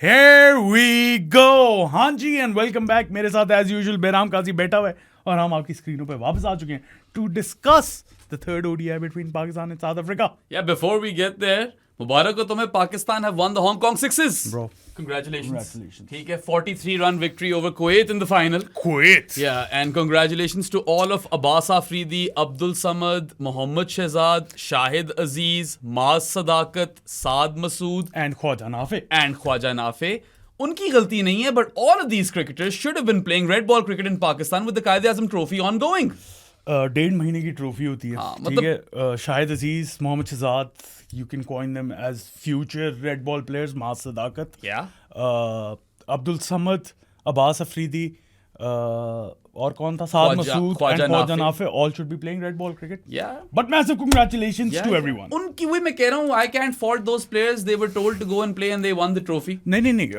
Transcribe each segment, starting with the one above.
Here we go. हाँ जी and welcome back. मेरे साथ एज यूजुअल बेराम काजी बैठा हुआ है और हम आपकी स्क्रीनों पे वापस आ चुके हैं to discuss the third ODI between Pakistan and South Africa. Yeah, before we get there, मुबारक हो तुम्हें. Pakistan have won the Hong Kong Sixes. Bro. Congratulations. Congratulations. ठीक है, 43-run victory over Kuwait in the final. Kuwait. Yeah, and congratulations to all of Abbas Afridi, Abdul Samad, Mohammad Shehzad, Shahid Aziz, Maaz Sadakat, Saad Masood And Khwaja Nafi. and Khwaja Nafi. उनकी गलती नहीं है, but all of these cricketers should have been playing red ball cricket in Pakistan with the Quaid-e-Azam trophy ongoing. 1.5 महीने की trophy होती है. हाँ, ठीक मतलब- है. Shahid Aziz, Mohammad Shahzad, you can coin them as future red ball players. Maaz Sadaqat, Yeah. Abdul Samad, Abbas Afridi, और कौन था, Saad Masood Khawaja and Khawaja Nafay. Nafay. All should be playing red ball cricket. Yeah. But massive congratulations Yeah, to yeah. Everyone. उनकी वही मैं कह रहा हूँ, I can't fault those players. They were told to go and play and they won the trophy. नहीं,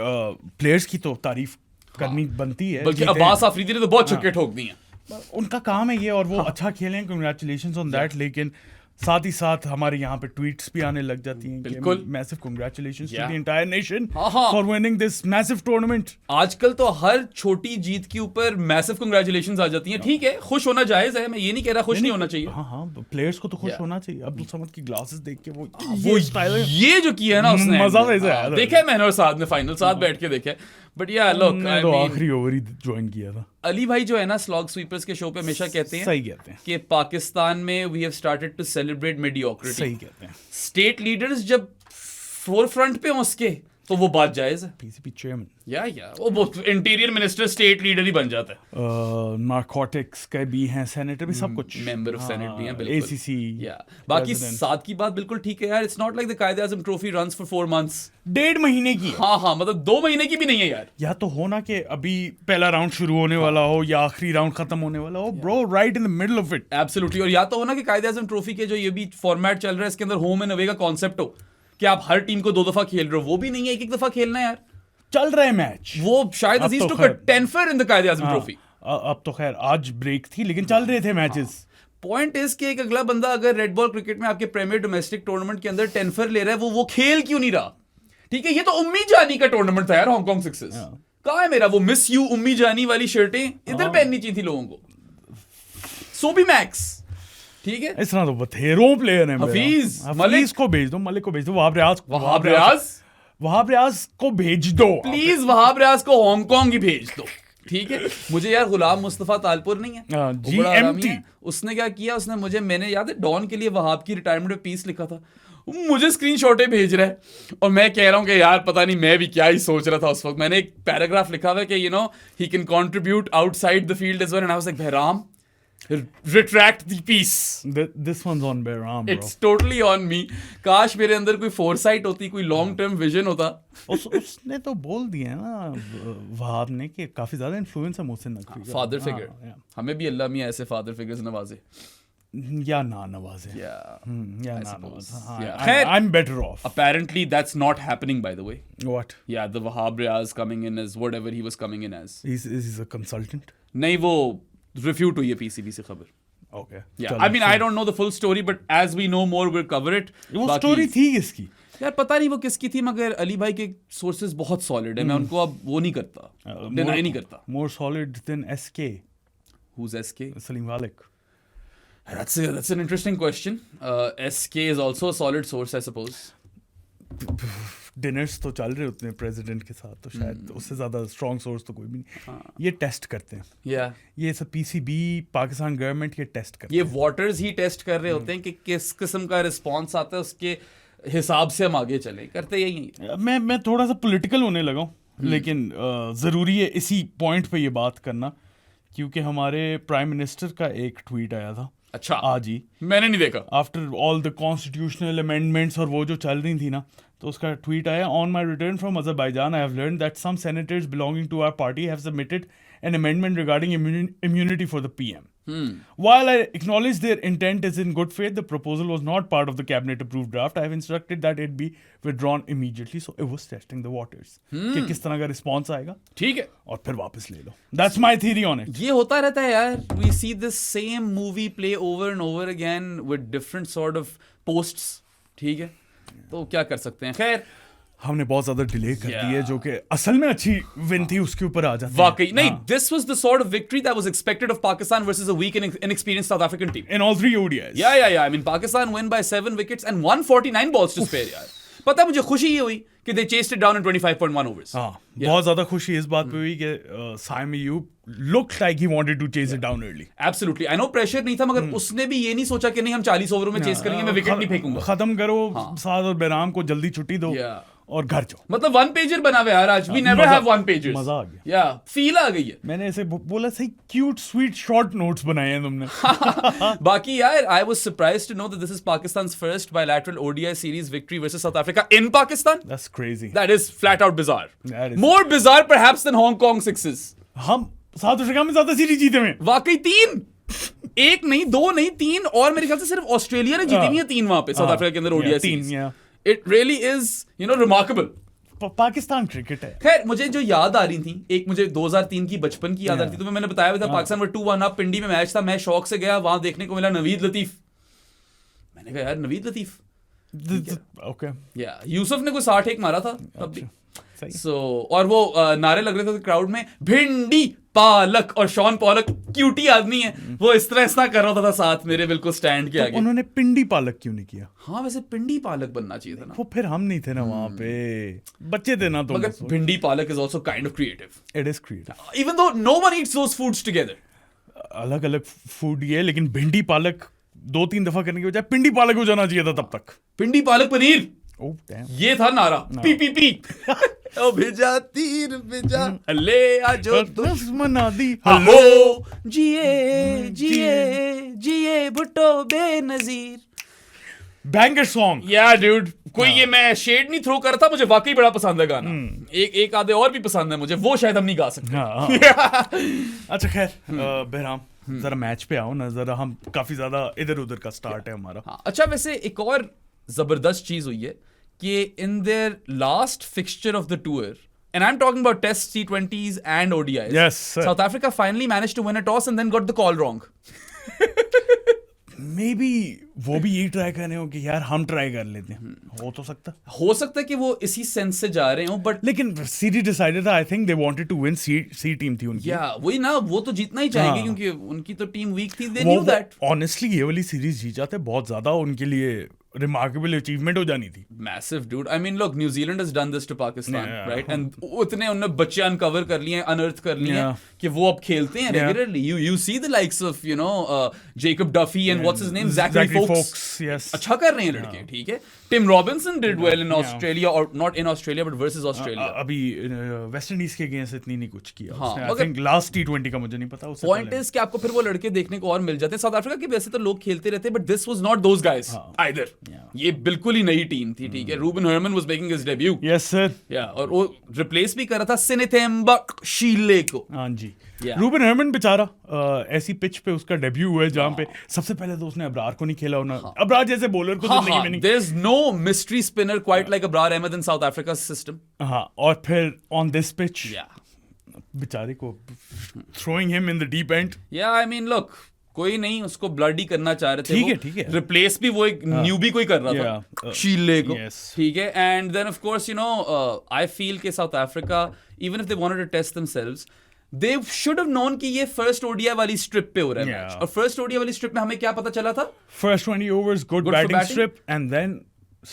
players की तो तारीफ करनी बनती है. बल्कि जीते अब्बास अफरीदी ने तो बहुत छक्के ठोक दिए हैं. हैं. उनका काम है ये और वो अच्छा खेले हैं. Congratulations on that. लेकिन साथ ही साथ हमारे यहाँ पे ट्वीट्स भी आने लग जाती हैं. बिल्कुल. Massive congratulations to Yeah. The entire nation हाँ. For winning this massive tournament. आजकल तो हर छोटी जीत के ऊपर मैसिव कंग्रेचुलेशंस आ जाती हैं. ठीक है, खुश होना जायज है, मैं ये नहीं कह रहा खुश नहीं होना चाहिए. हाँ, प्लेयर्स को तो खुश Yeah. होना चाहिए. अब्दुल समद की ग्लासेस देख के वो वो ये जो किया है ना उसने, मजा वैसे आया था. देखा है मैंने और साथ ने फाइनल साथ बैठ के देखा है. बट या लुक, मैं तो आखिरी ओवर ही ज्वाइन किया था. अली भाई जो है ना स्लॉग स्वीपर्स के शो पे हमेशा कहते हैं सही कहते हैं. कि पाकिस्तान में we have started to celebrate mediocrity. सही कहते हैं. स्टेट लीडर्स जब फोर फ्रंट पे हों उसके तो वो बात जायज है. PCB चेयरमैन, या वो इंटीरियर मिनिस्टर स्टेट लीडर ही बन जाता है. नारकोटिक्स के भी हैं, सेनेटर भी, सब कुछ. मेंबर ऑफ सेनेट भी हैं, बिल्कुल. ACC. या बाकी president. साथ की बात बिल्कुल ठीक है यार. It's not like the Quaid-e-Azam trophy runs for 4 months. 1.5 महीने की. हाँ, मतलब 2 महीने की भी नहीं है यार. या तो हो ना कि अभी पहला राउंड शुरू होने वाला हो या आखिरी राउंड खत्म होने वाला हो. Bro, right in the middle of it. Absolutely. और या तो हो ना कि कायद-ए-आज़म ट्रॉफी के जो ये भी फॉर्मेट चल रहा है इसके अंदर होम एंड अवे का कॉन्सेप्ट हो कि आप हर टीम को 2 दफा खेल रहे हो. वो भी नहीं है, एक दफा खेलना है यार. चल रहा है मैच. वो शायद अब अजीज तो टू खैर- 10 फॉर इन द कायद-ए-आज़म हाँ, ट्रॉफी. अब तो खैर आज ब्रेक थी लेकिन चल रहे थे मैचेस. पॉइंट इज कि एक अगला बंदा अगर रेड बॉल क्रिकेट में आपके प्रीमियर डोमेस्टिक टूर्नामेंट के अंदर 10 फॉर ले रहा है, वो खेल क्यों नहीं रहा? ठीक है, ये तो उम्मी जानी का टूर्नामेंट था यार. हांगकांग सिक्सेस कहाँ है मेरा वो मिस यू उम्मी जानी वाली शर्टें? इधर पहननी चाहिए थी लोगों को. सोबी मैक्स, ठीक है. इस तरह तो बथेरों प्लेयर हैं. हफीज, हफीज को भेज दो, मलिक को भेज दो, वहाब रियाज को भेज दो. प्लीज वहाब रियाज को हांगकांग ही भेज दो. ठीक है, मुझे यार गुलाम मुस्तफा तालपुर नहीं है, वो बड़ा हरामी है. उसने क्या किया, उसने मुझे, मैंने याद है डॉन के लिए वहाब की रिटायरमेंट में पीस लिखा था, मुझे स्क्रीनशॉटें भेज रहा है और मैं कह रहा हूँ कि यार पता नहीं मैं भी क्या ही सोच रहा था उस वक्त. मैंने एक पैराग्राफ लिखा हुआ है कि he can contribute outside the field as well, and I was like Bahram, retract the piece. This one's on Behram, bro. It's totally on me. काश मेरे अंदर कोई फोरसाइट होती, कोई लॉन्ग टर्म विजन होता. उसने तो बोल दिया ना वहाब ने कि काफी ज्यादा इन्फ्लुएंस है मोहसिन नकवी का. Father figure. हमें भी अल्लाह मियां ऐसे फादर फिगर्स नवाजे. या ना नवाजे. या या ना suppose. नवाजे. Yeah. हाँ, I'm better off. Apparently that's not happening, by the way. What? Yeah, the Wahab Riaz coming in as whatever he was coming in as. He's a consultant. नहीं, वो refute हुई है PCB से खबर. Okay. Yeah, I mean I don't know the full story, but as we know more we'll cover it. वो story थी किसकी? यार पता नहीं वो किसकी थी, मगर अली भाई के सोर्सेज बहुत सॉलिड है. मैं उनको अब वो नहीं करता, डिनाई नहीं करता. More solid than SK. Who's SK? Salim Malik. That's an interesting question. SK is also a solid source, I suppose. Dinners तो चल रहे होते हैं प्रेसिडेंट के साथ, तो शायद उससे ज्यादा स्ट्रॉन्ग सोर्स तो कोई भी नहीं. ये टेस्ट करते हैं. Yeah. ये सब PCB पाकिस्तान गवर्नमेंट ये टेस्ट करते ये वोटर्स ही टेस्ट कर रहे होते हैं कि किस किस्म का रिस्पॉन्स आता है, उसके हिसाब से हम आगे चले. करते यही हैं. मैं थोड़ा सा पॉलिटिकल होने लगा हूँ, लेकिन ज़रूरी है इसी पॉइंट पे ये बात करना, क्योंकि हमारे प्राइम मिनिस्टर का एक ट्वीट आया था. अच्छा, आज ही मैंने नहीं देखा. After all the constitutional amendments और वो जो चल रही थी ना, तो उसका ट्वीट आया, on my return from Azerbaijan I have learned that some senators belonging to our party have submitted an amendment regarding immunity for the PM. While I acknowledge their intent is in good faith, the proposal was not part of the cabinet approved draft. I have instructed that it be withdrawn immediately. So it was testing the waters. कि किस तरह का response आएगा, ठीक है, और फिर वापस ले लो. That's my theory on it. ये होता रहता है यार. We see this same movie play over and over again with different sort of posts. ठीक है, तो क्या कर सकते हैं. खैर हमने बहुत ज्यादा डिले कर दी है, जो कि असल में अच्छी विन थी, उसके ऊपर आ जाते हैं। वाकई नहीं, this was the sort of victory that was expected of Pakistan versus a weak and inexperienced South African team. In all 3 ODIs. Yeah. I mean, Pakistan win by 7 wickets and 149 balls to spare. यार पता है मुझे खुशी ये हुई कि they chased it down in 25.1 overs. बहुत ज्यादा खुशी इस बात पे हुई कि Saim Ayub looked like he wanted to chase it down early. Absolutely. I know pressure नहीं था, मगर उसने भी ये नहीं सोचा कि नहीं हम 40 ओवरों में चेस करेंगे, मैं विकेट नहीं फेंकूंगा, खत्म करो साद और बेराम को, जल्दी छुट्टी दो और घर जाओ। मतलब 1 पेजर बना हुआ यार आज। We never have 1 pagers. मजा आ गया। फील आ गई है। मैंने ऐसे बोला सही क्यूट स्वीट शॉर्ट नोट्स बनाए हैं तुमने। बाकी यार I was surprised to know that this is Pakistan's first bilateral ODI series victory versus South Africa in Pakistan. That's crazy. That is flat out bizarre. That is More bizarre perhaps than Hong Kong sixes. हम south Africa में ज्यादा series जीते हैं। वाकई 3, 1 नहीं 2 नहीं 3, और मेरे ख्याल से सिर्फ ऑस्ट्रेलिया ने जीती हुई है 3 वहां पे साउथ अफ्रीका के अंदर ODI series. It really is, you know, remarkable. Pakistan cricket है। खैर मुझे जो याद आ रही थी, एक मुझे 2003 की बचपन की याद आ रही थी, तो मैंने बताया भी था पाकिस्तान में 2-1 अप, पिंडी में मैच था, मैं शौक से गया, वहां देखने को मिला नवीद लतीफ। मैंने कहा यार नवीद लतीफ, ओके या यूसुफ ने कोई 60 एक मारा था तब भी। So, और वो नारे लग रहे थे क्राउड में, भिंडी पालक, और शॉन पॉलक क्यूटी आदमी है, वो इस तरह कर रहा था साथ मेरे बिल्कुल स्टैंड के आगे। उन्होंने पिंडी पालक क्यों नहीं किया? हाँ वैसे पिंडी पालक बनना चाहिए था ना। वो फिर हम नहीं थे ना वहां पे, बच्चे थे ना। तो मगर bhindi palak is also kind of creative. It is creative even though no one eats those foods together. अलग अलग फूड ये, लेकिन भिंडी पालक 2-3 दफा करने की बजाय पिंडी पालक हो जाना चाहिए था तब तक। पिंडी पालक पनीर, ये था नारा। पी ओ भेजा तीर भेजा ले आजो दुश्मन आदि हेलो जिए जिए जिए भुट्टो बेनजीर। Banger song. या डूड, कोई ये मैं शेड नहीं थ्रो कर रहा था, मुझे वाकई बड़ा पसंद है गाना। एक आधे और भी पसंद है मुझे, वो शायद हम नहीं गा सकते। अच्छा खैर बहराम, जरा मैच पे आओ ना जरा, हम काफी ज्यादा इधर उधर का स्टार्ट है हमारा। अच्छा वैसे एक और जबरदस्त चीज हुई है कि in their last fixture of the tour, and I'm talking about Test T20s and ODIs. Yes, sir. South Africa finally managed to win a toss and then got the call wrong. Maybe वो भी यही try कर रहे हो कि यार हम try कर लेते हैं। हो सकता है कि वो इसी सेंस से जा रहे हो, बट लेकिन सीरीज डिसाइडेड था। I think they wanted to win. C team थी उनकी। या वही ना, वो तो जीतना ही चाहेंगे क्योंकि उनकी तो टीम वीक थी। They knew that. ऑनेस्टली ये वाली सीरीज जीत जाते बहुत ज्यादा उनके लिए रिमार्केबल अचीवमेंट हो जानी थी। Massive dude. I mean look, New Zealand has done this to Pakistan, right? And उतने उन्होंने बच्चे अनकवर कर लिए, अनअर्थ कर लिए कि वो अब खेलते हैं regularly. You see the likes of you know Jacob Duffy and what's his name, Zakary Foulkes. Yes, अच्छा कर रहे हैं लड़के, ठीक है। Tim Robinson did well in Australia, और not in Australia but versus Australia. अभी वेस्ट इंडीज के अगेंस्ट इतनी नहीं कुछ किया उसने। आई थिंक लास्ट T20 का मुझे नहीं पता। पॉइंट इज कि आपको फिर वो लड़के देखने को और मिल जाते हैं। साउथ अफ्रीका के वैसे तो लोग खेलते रहते हैं, but this was not those guys either. ये बिल्कुल ही नई टीम थी, ठीक है। Rubin Hermann was making his debut. Yes sir. या और वो रिप्लेस भी कर रहा था सिनेथेम्बा शीले को। हां जी। रूबन हर्मन बेचारा ऐसी पिच पे उसका डेब्यू हुआ है जहां पे सबसे पहले तो उसने अब्रार को नहीं खेला होना। अब्रार जैसे बॉलर को जिंदगी में नहीं। There is no mystery spinner quite like Abrar Ahmed in South Africa system. हां, और फिर ऑन दिस पिच बेचारे को throwing him in the deep end. Yeah I mean look, कोई नहीं उसको ब्लड ही करना चाह रहे थे। ठीक है। रिप्लेस भी वो एक न्यू भी कोई कर रहा था, शीले को, ठीक है। And then of course you know I feel के South Africa, even if they wanted to test themselves, they should have known कि ये फर्स्ट ODI वाली स्ट्रिप पे हो रहा है मैच। और फर्स्ट ODI वाली स्ट्रिप में हमें क्या पता चला था? First 20 overs good batting strip and then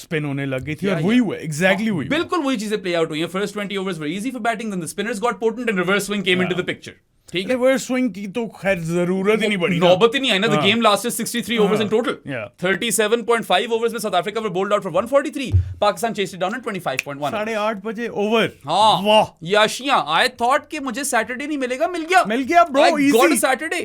spin होने लग गई थी। और वही हुआ, एग्जैक्टली वही, बिल्कुल वही चीजें प्ले आउट हुई हैं। First 20 overs were easy for batting, then the spinners got potent and reverse swing came into the picture. ठीक है, रिवर्स स्विंग की तो खैर जरूरत ही नहीं पड़ी, नौबत ही नहीं आई ना। The game lasted 63 overs in total. 37.5 overs में South Africa were bowled out for 143, Pakistan chased it down at 25.1। 8:30 बजे ओवर। हाँ वाह, याशियां। आई थॉट कि मुझे सैटरडे नहीं मिलेगा, मिल गया ब्रो, इजी गॉट सैटरडे।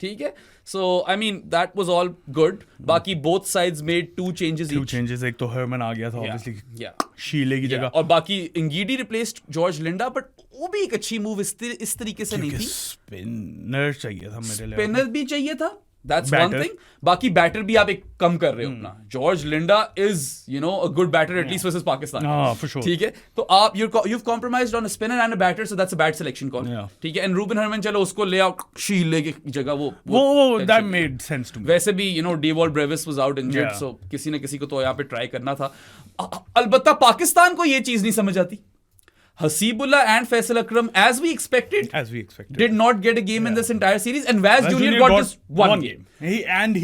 ठीक है, so I mean that was all good. बाकी both sides made two changes. एक तो हर्मन आ गया था ऑब्वियसली शीले की जगह, और बाकी इंगीडी रिप्लेस्ड जॉर्ज लिंडा, बट वो भी एक अच्छी मूव इस तरीके से नहीं थी। स्पिनर चाहिए था मेरे लिए। स्पिनर भी चाहिए था, दैट्स वन थिंग. बाकी बैटर भी आप एक कम कर रहे हो अपना. George Linde is a good batter at least versus Pakistan. for sure. ठीक है, तो आप you've compromised on a spinner and a batter, so that's a bad selection call. ठीक है, and Ruben Herman चलो उसको ले आओ शीले की जगह वो that made sense to me. वैसे भी Dewald Brevis was out injured, so किसी न किसी को तो यहाँ पे ट्राई करना था. अलबत्ता पाकिस्तान को ये चीज नहीं समझ आती. Hasibullah and Faisal Akram, as we expected, did not get a game in this entire series, and Vaz Jr. got just one game.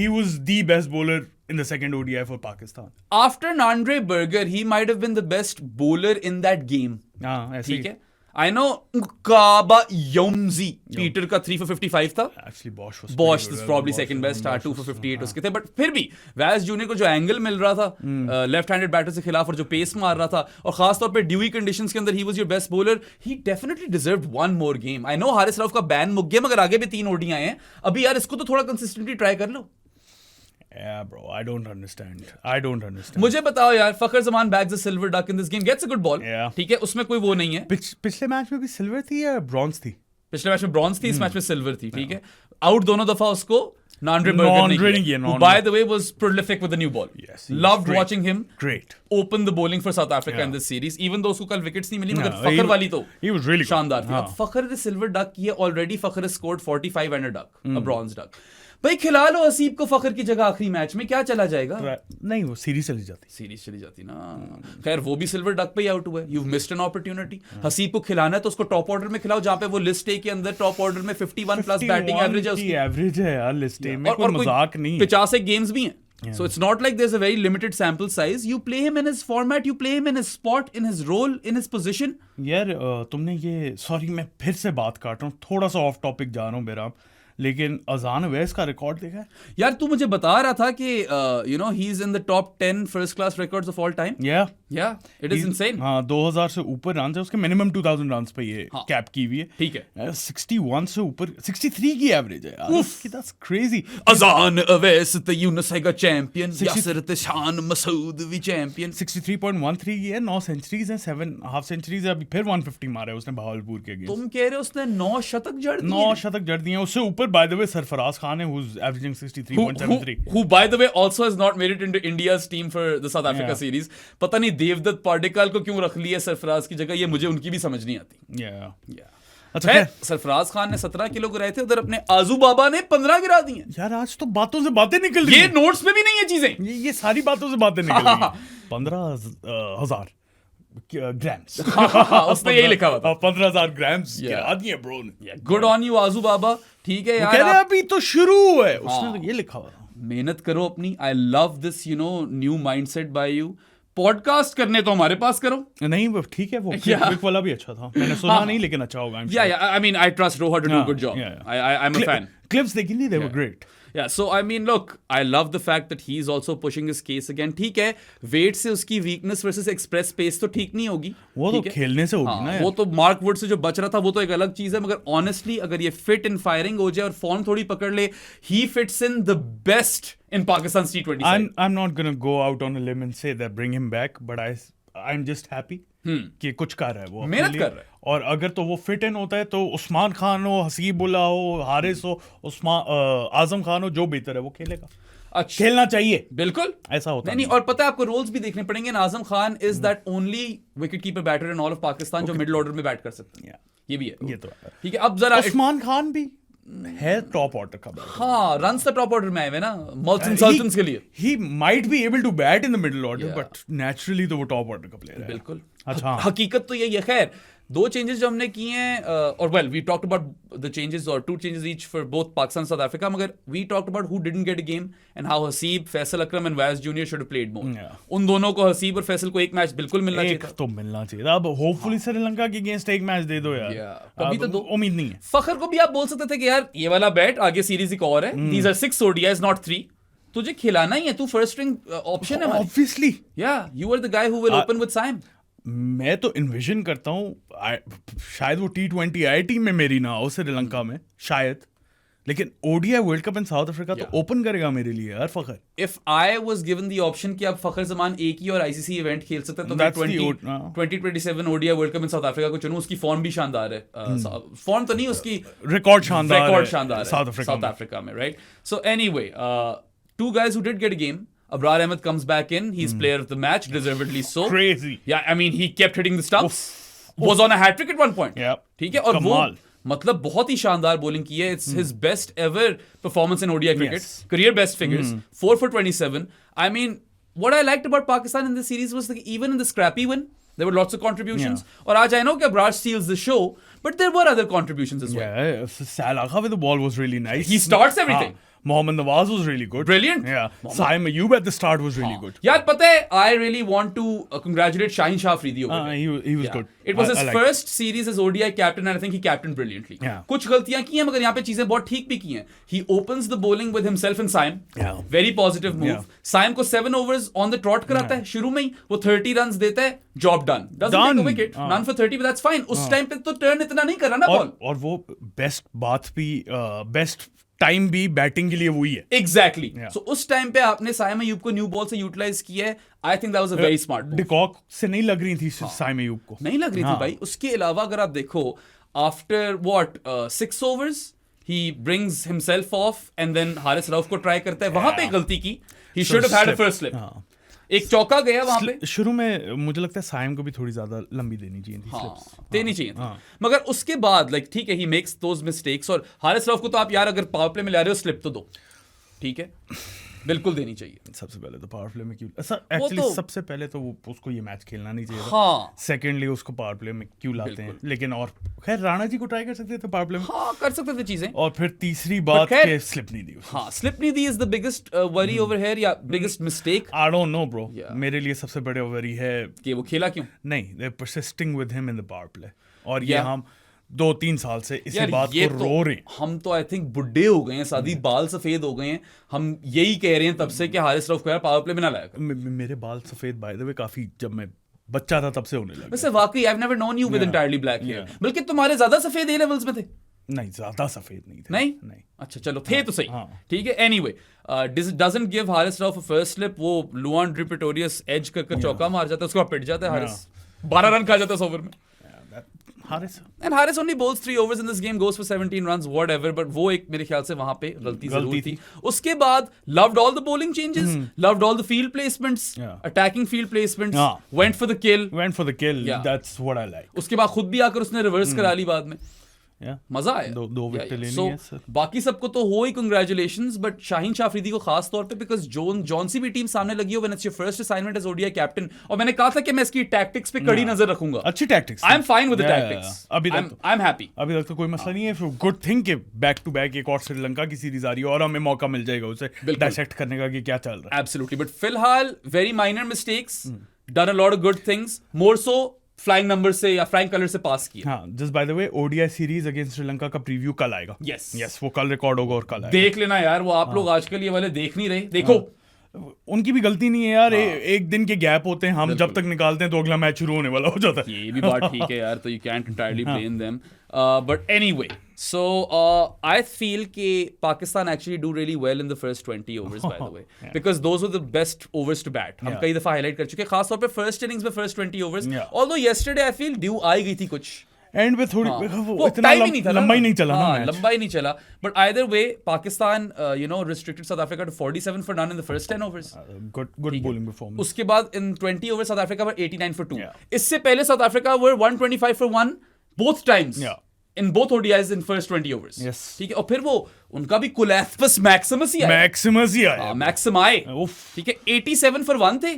He was the best bowler in the second ODI for Pakistan. After Nandre Berger, he might have been the best bowler in that game. ठीक है. I know Kaba Yomzi Peter का 3 for 55 था. Actually Bosch was probably second best. 2 for 58 उसके थे. But फिर भी Vaz Jr. को जो एंगल मिल रहा था लेफ्ट हैंडेड बैटर से खिलाफ और जो पेस मार रहा था और खासतौर पे ड्यूई कंडीशंस के अंदर he was your best bowler. He definitely deserved one more game. I know Haris Rauf का बैन मुक गया मगर आगे भी 3 ODI आए हैं. अभी यार इसको तो थोड़ा कंसिस्टेंटली ट्राई कर लो. Yeah, bro, I don't understand. मुझे बताओ यार, फखर Zaman bags a silver duck in this game, gets a good ball. ठीक है, उसमें कोई वो नहीं है. पिछले मैच में भी सिल्वर थी या ब्रॉन्ज थी? पिछले मैच में ब्रॉन्ज थी, इस मैच में सिल्वर थी. ठीक है, आउट दोनों दफा उसको Nandre Berger ने किया. Who, by the way, was prolific with the new ball. Yes, loved watching him. Great. Open the bowling for South Africa in this series. Even though उसको कल wickets नहीं मिली, मगर फखर वाली तो he was really शानदार थी. अब फखर ने silver duck किया. Already Fakhar has scored 45 and a duck, a bronze duck. भाई खिला लो हसीब को फखर की जगह आखिरी मैच में, क्या चला जाएगा? नहीं, वो सीरीज चली जाती ना. खैर वो भी सिल्वर डक पे ही आउट हुआ है. You've missed an opportunity. Haseeb को खिलाना है तो उसको टॉप ऑर्डर में खिलाओ, जहां पे वो लिस्ट ए के अंदर टॉप ऑर्डर में 51 प्लस बैटिंग एवरेज है उसकी. एवरेज है यार लिस्ट ए में, कोई मजाक नहीं. 50 गेम्स भी हैं. So it's not like there's a very limited sample size. You play him in his format, you play him in his spot, in his role, in his position. यार तुमने ये, sorry मैं फिर से बात काट रहा हूँ, थोड़ा सा ऑफ टॉपिक जा रहा हूँ मेरा, लेकिन अजान अवैस का रिकॉर्ड देखा है यार? तू मुझे बता रहा था कि he is in the top 10 first class records of all time. या इट इज इनसेन. हां, 2000 से ऊपर रन है उसके, मिनिमम 2000 रन्स पे ये कैप की हुई है. ठीक है, 61 से ऊपर 63 की एवरेज है यार. That's crazy. अजान अवैस द यूनुस हैगा चैंपियन, यासिर तशान मसूद भी चैंपियन. 63.13 की है, 9 सेंचुरीज हैं, 7 हाफ सेंचुरीज है. अभी फिर 150 मारा है उसने भावलपुर के अगेंस्ट. तुम कह रहे हो उसने 9 शतक जड़ दिए? 9 शतक जड़ दिए. उससे ऊपर by the way Sarfaraz Khan है, who's averaging 63.73. Who by the way also has not made it into India's team for the South Africa series. पता नहीं देवदत्त पार्टिकल को क्यों रख लिया सरफराज की जगह, ये मुझे उनकी भी समझ नहीं आती. अच्छा, सरफराज खान ने 17 किलो गिराए थे, उधर अपने आजू बाबा ने 15 गिरा दिए. यार आज तो बातों से बातें निकल रही हैं. ये नोट्स में भी नहीं है चीजें, ये सारी बातों से बातें निकल रही हैं. 15,000 ग्राम्स. उसने यही लिखा हुआ था, 15,000 ग्राम्स गिरा दिए ब्रो ने. गुड ऑन यू आजू बाबा. ठीक है यार, कह रहे अभी तो शुरू है. उसने तो ये लिखा हुआ था, मेहनत करो अपनी. I love this new mindset by you. Podcast करने तो हमारे पास करो. नहीं वो ठीक है, वो क्लिक वाला भी अच्छा था, मैंने सुना नहीं लेकिन अच्छा होगा. आई मीन आई ट्रस्ट रोहा to do good job. I am a fan. Clips देखी नहीं, they were great. Yeah, so I mean, look, I love the fact that he's also pushing his case again. ठीक है, wait से उसकी weakness versus express pace तो ठीक नहीं होगी. वो तो खेलने से होगी ना. वो तो मार्क वुड से जो बच रहा था वो तो एक अलग चीज है, मगर ऑनेस्टली अगर ये फिट इन फायरिंग हो जाए और फॉर्म थोड़ी पकड़ ले, he fits in the best in Pakistan's T20 side. I'm not gonna go out on a limb and say that bring him back, but I'm just happy कि कुछ कर रहा है, वो मेहनत कर रहा है. और अगर तो वो फिट इन होता है तो उस्मान खान हो, हसीबुल्ला हो, हारिस हो, आजम खान हो, जो बेहतर है वो खेलेगा. अच्छा, खेलना चाहिए. बिल्कुल ऐसा होता नहीं. और पता है आपको रोल्स भी देखने पड़ेंगे. Azam Khan is that only wicket keeper batter in all of Pakistan जो मिडिल ऑर्डर में बैट कर सकते हैं. ये भी है. ये तो ठीक है. अब जरा उस्मान खान भी है टॉप ऑर्डर का बैटर. हाँ, रन्स तो टॉप ऑर्डर में आए हुए ना मल्सन सल्टन्स के लिए. He might be able to bat in the middle order, but naturally तो वो टॉप ऑर्डर का प्लेयर है. बिल्कुल. अच्छा, हकीकत तो यही है. खैर, 2 चेंजेस जो हमने किए हैं, और well we talked about the changes, और 2 changes each for both Pakistan South Africa, मगर we talked about who didn't get a game and how Haseeb, Faisal Akram and was junior should have played more. उन दोनों को, हसीब और फैसल को एक मैच बिल्कुल मिलना चाहिए था. तो मिलना चाहिए था. अब होपफुली श्रीलंका के अगेंस्ट एक मैच दे दो यार. अभी तो उम्मीद नहीं है. फखर को भी आप बोल सकते थे कि यार ये वाला बैट, आगे सीरीज एक और है, दीज आर 6 ODIs नॉट 3. तुझे खिलाना ही है, तू फर्स्ट स्ट्रिंग ऑप्शन है. Obviously you are the guy who will open with Saim. मैं तो इन्विजन करता हूँ शायद वो T20 आई टीम में मेरी ना हो श्रीलंका में, शायद, लेकिन ओडीआई वर्ल्ड कप इन साउथ अफ्रीका तो ओपन करेगा मेरे लिए यार फखर. If I was given the option कि आप फखर जमान एक ही और ICC इवेंट खेल सकते हैं तो मैं 2027 ODI वर्ल्ड कप इन साउथ अफ्रीका को चुनूं. उसकी फॉर्म भी शानदार है. फॉर्म तो नहीं, उसकी रिकॉर्ड शानदार है साउथ अफ्रीका में, right? So anyway, two guys who did get a game. Abrar Ahmed comes back in. He's player of the match, deservedly so. Crazy. Yeah, I mean he kept hitting the stumps. Was on a hat trick at one point. Yeah. ठीक है, और वो मतलब बहुत ही शानदार bowling की है. It's his best ever performance in ODI cricket. Yes. Career best figures. 4 for 27. I mean, what I liked about Pakistan in this series was that even in the scrappy win, there were lots of contributions. और आज I know कि Abrar steals the show, but there were other contributions as well. Yeah, Sal Agha with the ball was really nice. He starts everything. Mohammad Nawaz was really good. Brilliant. Yeah. Saim Ayub at the start was really good. यार पता है, I really want to congratulate Shaheen Shah Afridi over there. He was good. It was his first series as ODI captain and I think he captained brilliantly. Yeah. कुछ गलतियां की हैं मगर यहाँ पे चीजें बहुत ठीक भी की हैं. He opens the bowling with himself and Saim. Yeah. Very positive move. Yeah. Saim को 7 overs on the trot कराता है शुरू में ही. वो 30 runs देता है. Job done. Doesn't take a wicket. None for 30, but that's fine. उस टाइम पे तो turn इतना नहीं कर रहा ना बॉल. और वो बेस्ट बात भी बेस्ट टाइम भी बैटिंग के लिए वही है. Exactly. So उस टाइम पे आपने साइम अयूब को न्यू बॉल से यूटिलाइज किया है. I think that was a very smart move. De Kock से नहीं लग रही थी साइम अयूब को. नहीं लग रही थी भाई. उसके अलावा अगर आप देखो, after what 6 overs he brings himself off and then Haris Rauf को ट्राई करता है. वहां पे गलती की. He should have had a first slip. एक चौका गया वहां पे. शुरू में मुझे लगता है साइम को भी थोड़ी ज्यादा लंबी देनी चाहिए थी. देनी चाहिए थी. मगर उसके बाद लाइक ठीक है, ही मेक्स दोज मिस्टेक्स. और हारिस रऊफ को तो आप यार अगर पावर प्ले में ला रहे हो स्लिप तो दो. ठीक है, बिल्कुल देनी चाहिए. सबसे पहले तो पावर प्ले में क्यों एक्चुअली सबसे पहले तो उसको ये मैच खेलना नहीं चाहिए था. हाँ. सेकेंडली उसको पावर प्ले में क्यों लाते हैं. लेकिन और खैर राणा जी को ट्राई कर सकते थे पावर प्ले में. हाँ, कर सकते थे चीजें. और फिर तीसरी बात के स्लिप नहीं दी. हाँ, स्लिप नहीं दी is the biggest worry over here या biggest mistake. I don't know bro. मेरे लिए सबसे बड़े वरी है कि वो खेला क्यों नहीं. They are persisting with him in the power play. और ये हम 2-3 साल से इसी बात को रो रहे हैं. हम तो आई थिंक बुड्ढे हो गए हैं, शादी बाल सफेद हो गए हैं. हम यही कह रहे हैं तब से कि हारिस रऊफ को यार पावर प्ले में ना लाया कर. मेरे बाल सफेद बाय द वे काफी जब मैं बच्चा था तब से होने लगे. वैसे वाकई I have never known you with entirely black hair. बल्कि तुम्हारे ज्यादा सफेद ए लेवल्स में थे. नहीं, ज्यादा सफेद नहीं थे. नहीं. अच्छा चलो, थे तो सही. ठीक है. Anyway, doesn't give Haris Rauf a first slip. वो लुआन प्रिटोरियस एज कर चौका मार जाता है. उसको पिट जाता है हारिस. 12 रन खा जाता है 100 ओवर में. And Haris only bowls 3 overs in this game, goes for 17 runs, whatever. But वो एक मेरे ख्याल से वहां पे गलती जरूर थी. उसके बाद loved all the bowling changes, loved all the field placements, attacking field placements, went for the kill. That's what I like. उसके बाद खुद भी आकर उसने रिवर्स करा ली बाद में. मजा आया. दो विकेट लेनी है सर. बाकी सबको तो हो ही कंग्रेचुलेशंस, बट शाहीन शाह अफरीदी को खास तौर पे बिकॉज जॉन सी भी टीम सामने लगी हो when it's your first assignment as ODI captain. और मैंने कहा था कि मैं इसकी टैक्टिक्स पे कड़ी नजर रखूंगा. अच्छी tactics. I am fine with the tactics. अभी तक आई एम हैप्पी. अभी तक तो कोई मसला नहीं है. गुड थिंग के बैक टू बैक एक और श्रीलंका की सीरीज आ रही है और हमें मौका मिल जाएगा उसे डायसेक्ट करने का कि क्या चल रहा है. एब्सोल्युटली. बट फिलहाल very minor mistakes, done a lot of good things. More so flying number से या फ्लाइंग कलर से पास किया. हाँ, just by the way ODI series against Sri Lanka का प्रीव्यू कल आएगा. यस वो कल रिकॉर्ड होगा और कल आएगा. देख लेना यार. वो आप लोग आजकल ये वाले देख नहीं रहे. देखो, उनकी भी गलती नहीं है यार. एक दिन के गैप होते हैं. हम जब तक निकालते हैं तो अगला मैच शुरू होने वाला हो जाता है. ये भी बात ठीक है यार. तो you can't entirely blame them. But anyway, so I feel कि Pakistan actually do really well in the first 20 overs by the way, because those were the best overs to bat. हम कई दफा हाईलाइट कर चुके हैं, खास तौर पे फर्स्ट इनिंग्स में first 20 overs. Although yesterday I feel dew आई गई थी कुछ. एंड में थोड़ी इतना लंबा ही नहीं चला ना मैच. लंबा ही नहीं चला. But either way Pakistan restricted South Africa to 47 for none in the first 10 overs. Good bowling performance. उसके बाद in 20 overs South Africa were 89 for 2. इससे पहले South Africa were 125 for 1 both times. In both ODIs in first 20 overs. Yes. ठीक है. और फिर वो उनका भी कुलैथपस मैक्सिमस ही आया. मैक्सिम आए. ठीक है. 87 for 1 थे.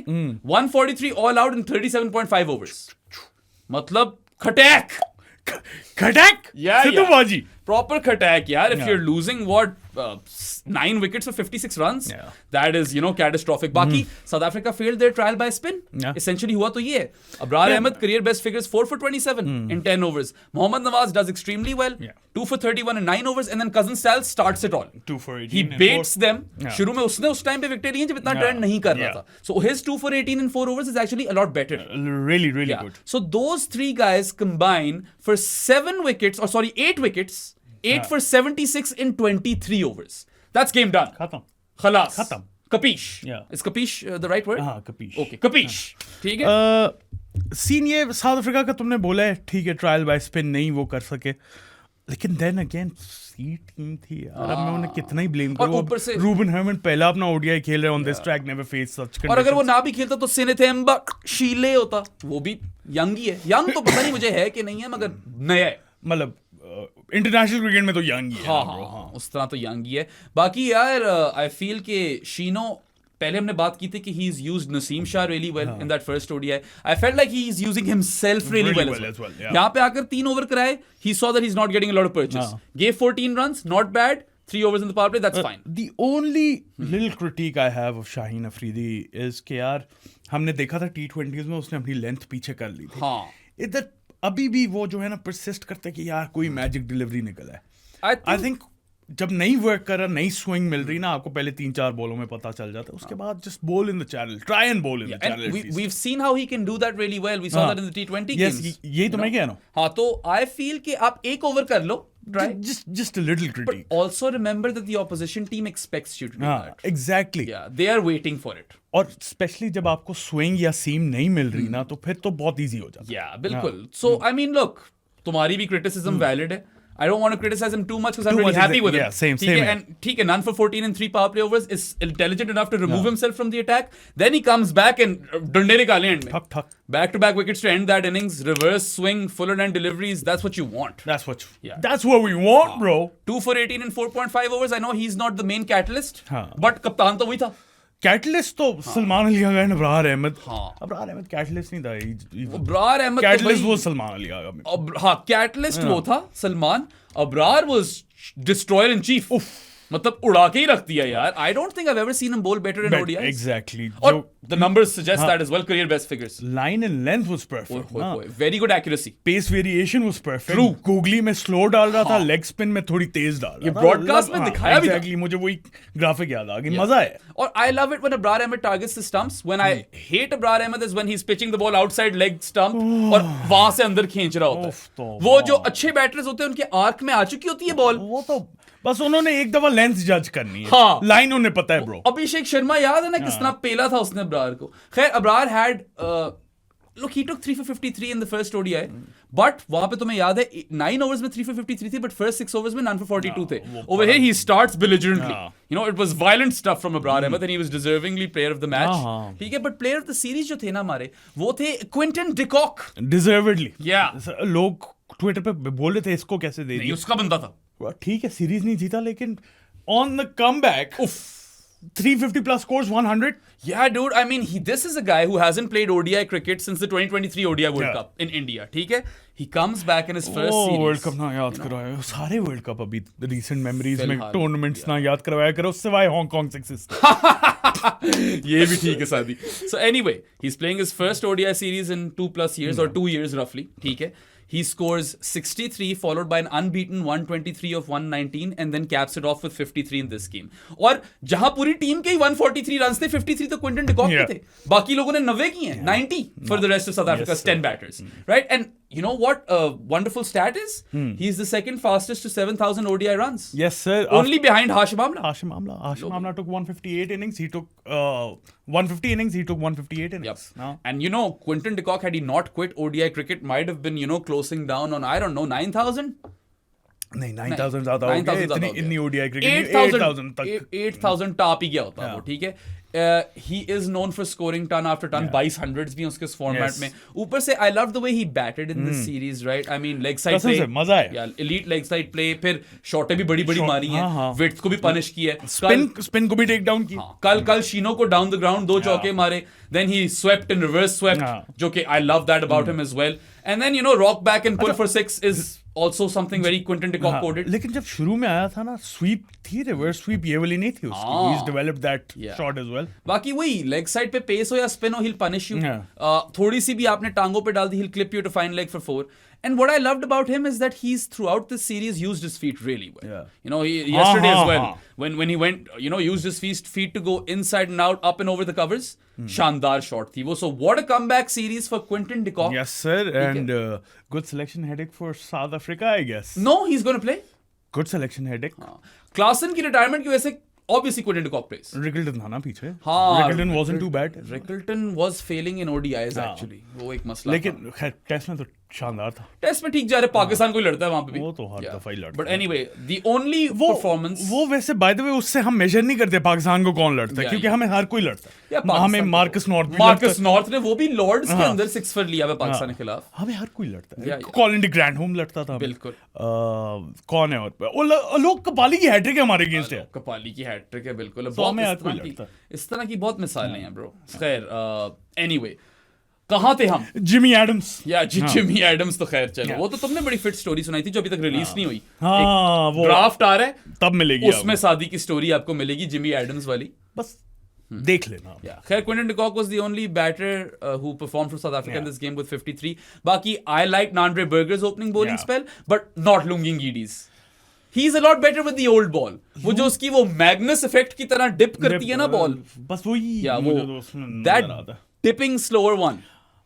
143 all out in 37.5 overs. मतलब खटैक. सिद्धूबाजी. Proper खटैक यार. If you're losing what 9 wickets for 56 runs, that is catastrophic. बाकी South Africa failed their trial by spin. Essentially हुआ तो ये है. Abrar Ahmed career best figures 4 for 27 in 10 overs. Mohammad Nawaz does extremely well. 2 for 31 in 9 overs, and then Cousin Sal starts it all. 2 for 18. He baits them. शुरू में उसने उस time पे wicket लिए जब इतना टर्न नहीं कर रहा था. So his 2 for 18 in 4 overs is actually a lot better. Really good. So those 3 guys combine for 8 wickets 8 for 76 in 23 overs. That's game done. खत्म. Khalas. खत्म. Capiche. Yeah. Is capiche the right word? हाँ, capiche. Okay, capiche. ठीक है. Scene ये south Africa का तुमने बोला है, ठीक है, ट्रायल बाय स्पिन नहीं वो कर सके, लेकिन देन अगेन सी टीम थी यार. अब मैं उन्हें कितना ही ब्लेम और करूं. ऊपर से रूबन हर्मन पहला अपना ओडीआई खेल रहे on this track, never face such. और अगर वो ना भी खेलता तो सिनेथेम्बा शीले होता. वो भी यंग ही है. यंग तो पता नहीं मुझे है कि नहीं है, मगर नया है. मतलब इंटरनेशनल क्रिकेट में तो यंग ही है. हाँ, उस तरह तो यंग ही है. बाकी यार आई फील के शीनो, पहले हमने बात की थी कि he is used Naseem Shah really well in that first ODI. I felt like he is using himself really well as well. यहाँ पे आकर 3 ओवर कराए, he saw that he is not getting a lot of purchase. Gave 14 runs, not bad. 3 overs in the power play, that's fine. The only little critique I have of Shaheen Afridi is कि यार हमने देखा था T20s में उसने अपनी length पीछे कर ली थी. हाँ. इधर अभी भी वो जो है ना परसिस्ट करते हैं कि यार कोई मैजिक डिलीवरी निकला है. I think जब नहीं वर्क कर रहा, नई स्विंग मिल रही ना, आपको पहले 3-4 बॉलों में पता चल जाता है. उसके बाद just bowl in the channel, try and bowl in the channel. We've seen how he can do that really well. We saw that in the T20 games. Yes, यही तो मैं कह रहा हूँ. हाँ, तो I feel कि आप 1 ओवर कर लो. Right. Just a little critique. But also remember that the opposition team expects you to do that. Exactly. Yeah, they are waiting for it. और स्पेशली जब आपको स्विंग या सीम नहीं मिल रही ना, तो फिर तो बहुत इजी हो जाता है. Yeah, बिल्कुल. So I mean, look, तुम्हारी भी criticism valid है. I don't want to criticize him too much because I'm really happy with him. Yeah, same. And ठीक है, none for 14 in 3 power play overs is intelligent enough to remove himself from the attack. Then he comes back and डंडे निकाले end में. ठक. Back-to-back wickets to end that innings. Reverse swing, fuller end deliveries. That's what you want. That's what we want, bro. 2 for 18 in 4.5 overs. I know he's not the main catalyst, हाँ. but कप्तान तो वही था. Catalyst तो Salman Ali Agha and Abrar Ahmad. Abrar Ahmad catalyst नहीं था. Abrar Ahmad catalyst वो सलमान अली आगा. हाँ, कैटलिस्ट वो था Salman. Abrar was destroyer in chief. मतलब उड़ा के ही रख दिया यार. I don't think I've ever seen him bowl better in ODIs. Exactly. और the numbers suggest that as well. Career best figures. Line and length was perfect. Very good accuracy. Pace variation was perfect. True. Googly में slow डाल रहा था, leg spin में थोड़ी तेज डाल रहा था. ये broadcast में दिखाया भी था. Exactly. मुझे वही graphic याद आ गई. मजा है. और I love it when Abrar Ahmed targets the stumps. When I hate Abrar Ahmed is when he's pitching the ball outside leg stump और वहां से अंदर खींच रहा होता है. वो जो अच्छे बैटर्स होते हैं उनके आर्क में आ चुकी होती है बॉल. वो तो बस उन्होंने एक दफा लेंथ जज करनी है. हाँ. लाइन उन्हें पता है ब्रो. अभिषेक शर्मा याद है ना किस तरह पेला था उसने अबरार को. खैर Abrar had look he took 3 for 53 in the first ODI but वहां पे तुम्हें याद है 9 overs में 3 for 53 थे but first 6 overs में 9 for 42 थे. Over here he starts belligerently. You know it was violent stuff from Abrar Ahmed and he was deservingly player of the match. ठीक है, but player of the series जो थे ना हमारे, वो थे Quinton de Kock. Deservedly. Yeah. लोग Twitter पे बोल रहे थे इसको कैसे दे दिया. उसका बंदा था. ठीक है, सीरीज नहीं जीता लेकिन on the comeback 350 plus scores, 100. Yeah, dude. I mean, this is a guy who hasn't played ODI cricket since the 2023 ODI World Cup in India. ठीक है? He comes back in his first series. World cup ना याद करवाया. सारे world cup अभी recent memories में tournaments ना याद करवाया करो सिवाय हांगकांग 6. ये भी ठीक है सादी. So anyway, he's playing his first ODI series in 2+ years or 2 years roughly. ठीक है? He scores 63 followed by an unbeaten 123 of 119 and then caps it off with 53 in this game. और जहां पूरी टीम के ही 143 रन थे, 53 तो Quinton de Kock के थे. बाकी लोगों ने 90 किए हैं. 90 for the rest of South Africa's 10 batters. Right? And you know what a wonderful stat is? He's the second fastest to 7,000 ODI runs. Yes, sir. Only behind Hashim Amla. Hashim Amla took 158 innings. He took 150 innings. He took 158 innings. Yep. No. And you know, Quinton de Kock, had he not quit ODI cricket, might have been, you know, closing down on, I don't know, 9,000? नहीं 9,000 ज्यादा हो गया इतनी ODI cricket. 8,000 तक 8,000 top ही गया होता वो. ठीक है. He is known for scoring ton after ton. 22 hundreds भी उसके फॉर्मेट में. ऊपर से I love the way he batted in this series, right? I mean, leg side play. मजा है. Yeah, elite leg side play. फिर शॉटें भी बड़ी मारी हैं. विड्थ को भी पनिश किया है. स्पिन को भी टेक डाउन किया. कल शीनो को डाउन द ग्राउंड 2 चौके मारे. Then he swept in reverse swept, जो कि I love that about him as well. And then, you know, rock back and pull for 6 is also something very Quinton de Kock coded. लेकिन जब शुरू में आया था ना, स्वीप थी, रिवर्स स्वीप ये वाली नहीं थी उसकी. He's developed that shot as well. बाकी वही लेग साइड पे पेस हो या स्पिन हो, he'll punish you. थोड़ी सी भी आपने टांगों पे डाल दी, he'll clip you to fine leg for 4. And what I loved about him is that he's throughout this series used his feet really well. Yeah. You know, yesterday as well, when he went, you know, used his feet to go inside and out, up and over the covers. Shandar shot thi wo. So what a comeback series for Quinton de Kock. Yes, sir. And good selection headache for South Africa, I guess. No, he's going to play. Good selection है Dick. Klaasen की retirement की वजह से obviously Quinton de Kock plays. Rickelton था ना पीछे. हाँ, Rickelton wasn't too bad. Rickelton was failing in ODIs actually. वो एक मसला लेकिन खैर टेस्ट में तो शानदार था. टेस्ट में ठीक जा रहे, पाकिस्तान को ही लड़ता है वहां पे भी. वो तो हर दफा ही लड़ता but anyway the only performance वो वैसे बाय द वे उससे हम मेजर नहीं करते पाकिस्तान को कौन लड़ता है, क्योंकि हमें हर कोई लड़ता है. हमें मार्कस नॉर्थ ने वो भी लॉर्ड्स के अंदर 6 फॉर लिया है पाकिस्तान के खिलाफ. हमें हर कोई लड़ता है. कॉलिन डी ग्रैंडहोम लड़ता था. बिल्कुल. कौन है और लोग कपाली की हैट्रिक है हमारे अगेंस्ट है. कपाली की हैट्रिक है बिल्कुल. इस तरह की बहुत मिसालें हैं ब्रो. खैर एनीवे कहाँ थे हम? Jimmy Adams. जिमी एडम्स तो खैर चलो, वो तो तुमने बड़ी फिट स्टोरी सुनाई थी जो अभी तक रिलीज नहीं हुई. वो ड्राफ्ट आ रहा है तब मिलेगी, उसमें शादी की स्टोरी आपको मिलेगी जिमी एडम्स वाली. बस देख लेना. खैर Quinton de Kock was the only batter who performed for South Africa in this game with 53. बाकी I like Nandre Berger's opening bowling spell, but not Lungi Ngidi's. He's a lot better with the old ball. वो जो उसकी वो Magnus effect की तरह dip करती है ना बॉल, बस वही. that dipping slower one.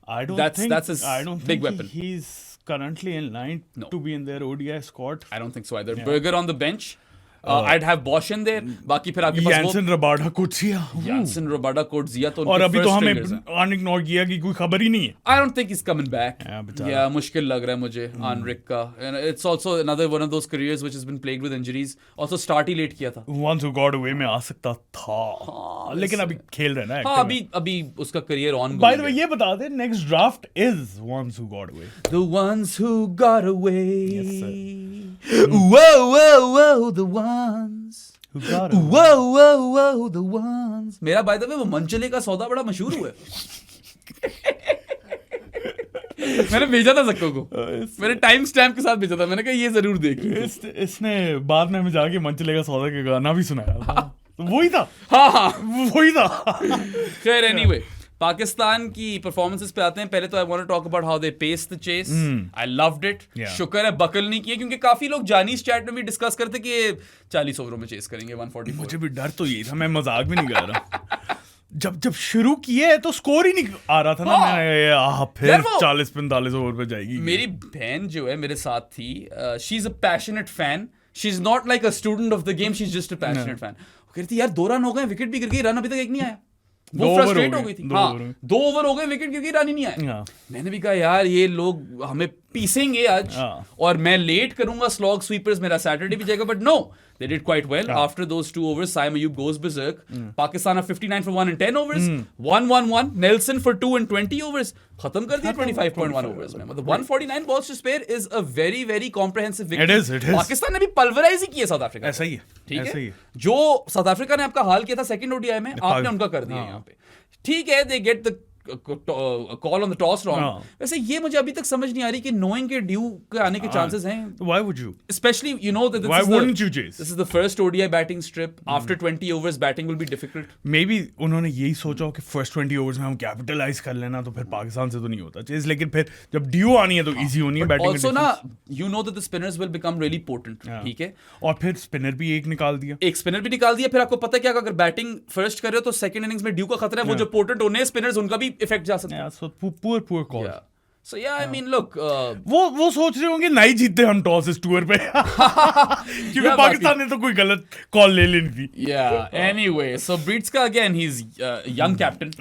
I don't think big weapon. He's currently in line to be in their ODI squad. I don't think so either. Berger on the bench. I'd have Bosch in there. बाकी फिर आपके पास Jansen Rabada Coetzee. Jansen Rabada Coetzee तो और अभी तो हमें अनइग्नोर किया कि कोई खबर ही नहीं है. I don't think he's coming back. Yeah, मुश्किल लग रहा है मुझे Anrik का. And it's also another one of those careers which has been plagued with injuries. Also start he late किया था. Once who got away में आ सकता था, लेकिन अभी खेल रहे ना. हाँ, अभी उसका career on. By the way ये बता दे, next draft is ones who got away. The ones who got away. Yes sir. Whoa, the ones who got away. Whoa, the ones. मेरा by the way वो मंचले का सौदा बड़ा मशहूर हुआ है. मैंने भेजा था सबको को, मैंने टाइम स्टैम्प के साथ भेजा था. मैंने कहा ये जरूर देखिए. इसने बाद में हमें जाके मंचले का सौदा का गाना भी सुनाया. वही था. हाँ वही था. खैर एनीवे पाकिस्तान की परफॉर्मेंसेस पे आते हैं. पहले तो I want to talk about how they pace the chase. I loved it. शुक्र है बकल नहीं किए, क्योंकि काफी लोग जानीस चैट में भी डिस्कस करते कि 40 ओवरों में चेस करेंगे 144. मुझे भी डर तो यही था, मैं मजाक भी नहीं कर रहा. जब शुरू किए तो स्कोर ही नहीं आ रहा था ना. मैंने फिर 40-45 ओवर पे जाएगी. मेरी बहन जो है मेरे साथ थी, she is a passionate fan. She is not like a student of the game, she is just a passionate fan. कहती यार 2 रन हो गए, विकेट भी गिर गई, रन अभी तक एक नहीं आया. वो फ्रस्ट्रेट हो गई थी. 2 ओवर हो गए, विकेट गिर गई, रन ही नहीं आया. मैंने भी कहा यार ये लोग हमें पीसेंगे आज, और मैं लेट करूंगा स्लॉग स्वीपर्स, मेरा सैटरडे भी जाएगा. But no, they did quite well. After those 2 overs, Saim Ayub goes berserk. Pakistan are 59 for 1 in 10 overs. 1-1-1. Nelson for 2 in 20 overs. खत्म कर दिया 25.1 overs में. मतलब 149 balls to spare is a very very comprehensive victory. It is. Pakistan ने भी pulverise ही किया south Africa. ऐसा ही है. ठीक है. जो साउथ अफ्रीका ने आपका हाल किया था सेकंड ओडीआई में, आपने उनका कर दिया यहाँ पे. ठीक है, they get the call on the toss wrong. वैसे ये मुझे अभी तक समझ नहीं आ रही कि knowing के ड्यू के आने के chances हैं. Why would you? Especially you know that why wouldn't you chase? This is the first ODI batting strip. After 20 overs batting will be difficult. Maybe उन्होंने यही सोचा कि first 20 overs में हम capitalize कर लेना, तो फिर पाकिस्तान से तो नहीं होता चेस. लेकिन फिर जब ड्यू आनी है तो easy होनी है बैटिंग. Also ना, you know that the spinners will become really potent. ठीक है. और फिर स्पिनर भी एक निकाल दिया. एक स्पिनर भी निकाल दिया. फिर आपको पता क्या, अगर बैटिंग फर्स्ट कर रहे हो तो सेकंड इनिंग्स में ड्यू का खतरा है. वो जो पोटेंट होने हैं स्पिनर्स, उनका भी इफेक्ट जा सकता है. So poor call. So yeah, I mean look, वो सोच रहे होंगे नहीं जीतते हम टॉस इस टूर पे. क्योंकि पाकिस्तान ने तो कोई गलत कॉल ले लेनी थी. Yeah. Anyway, so Breedska again, he's young captain,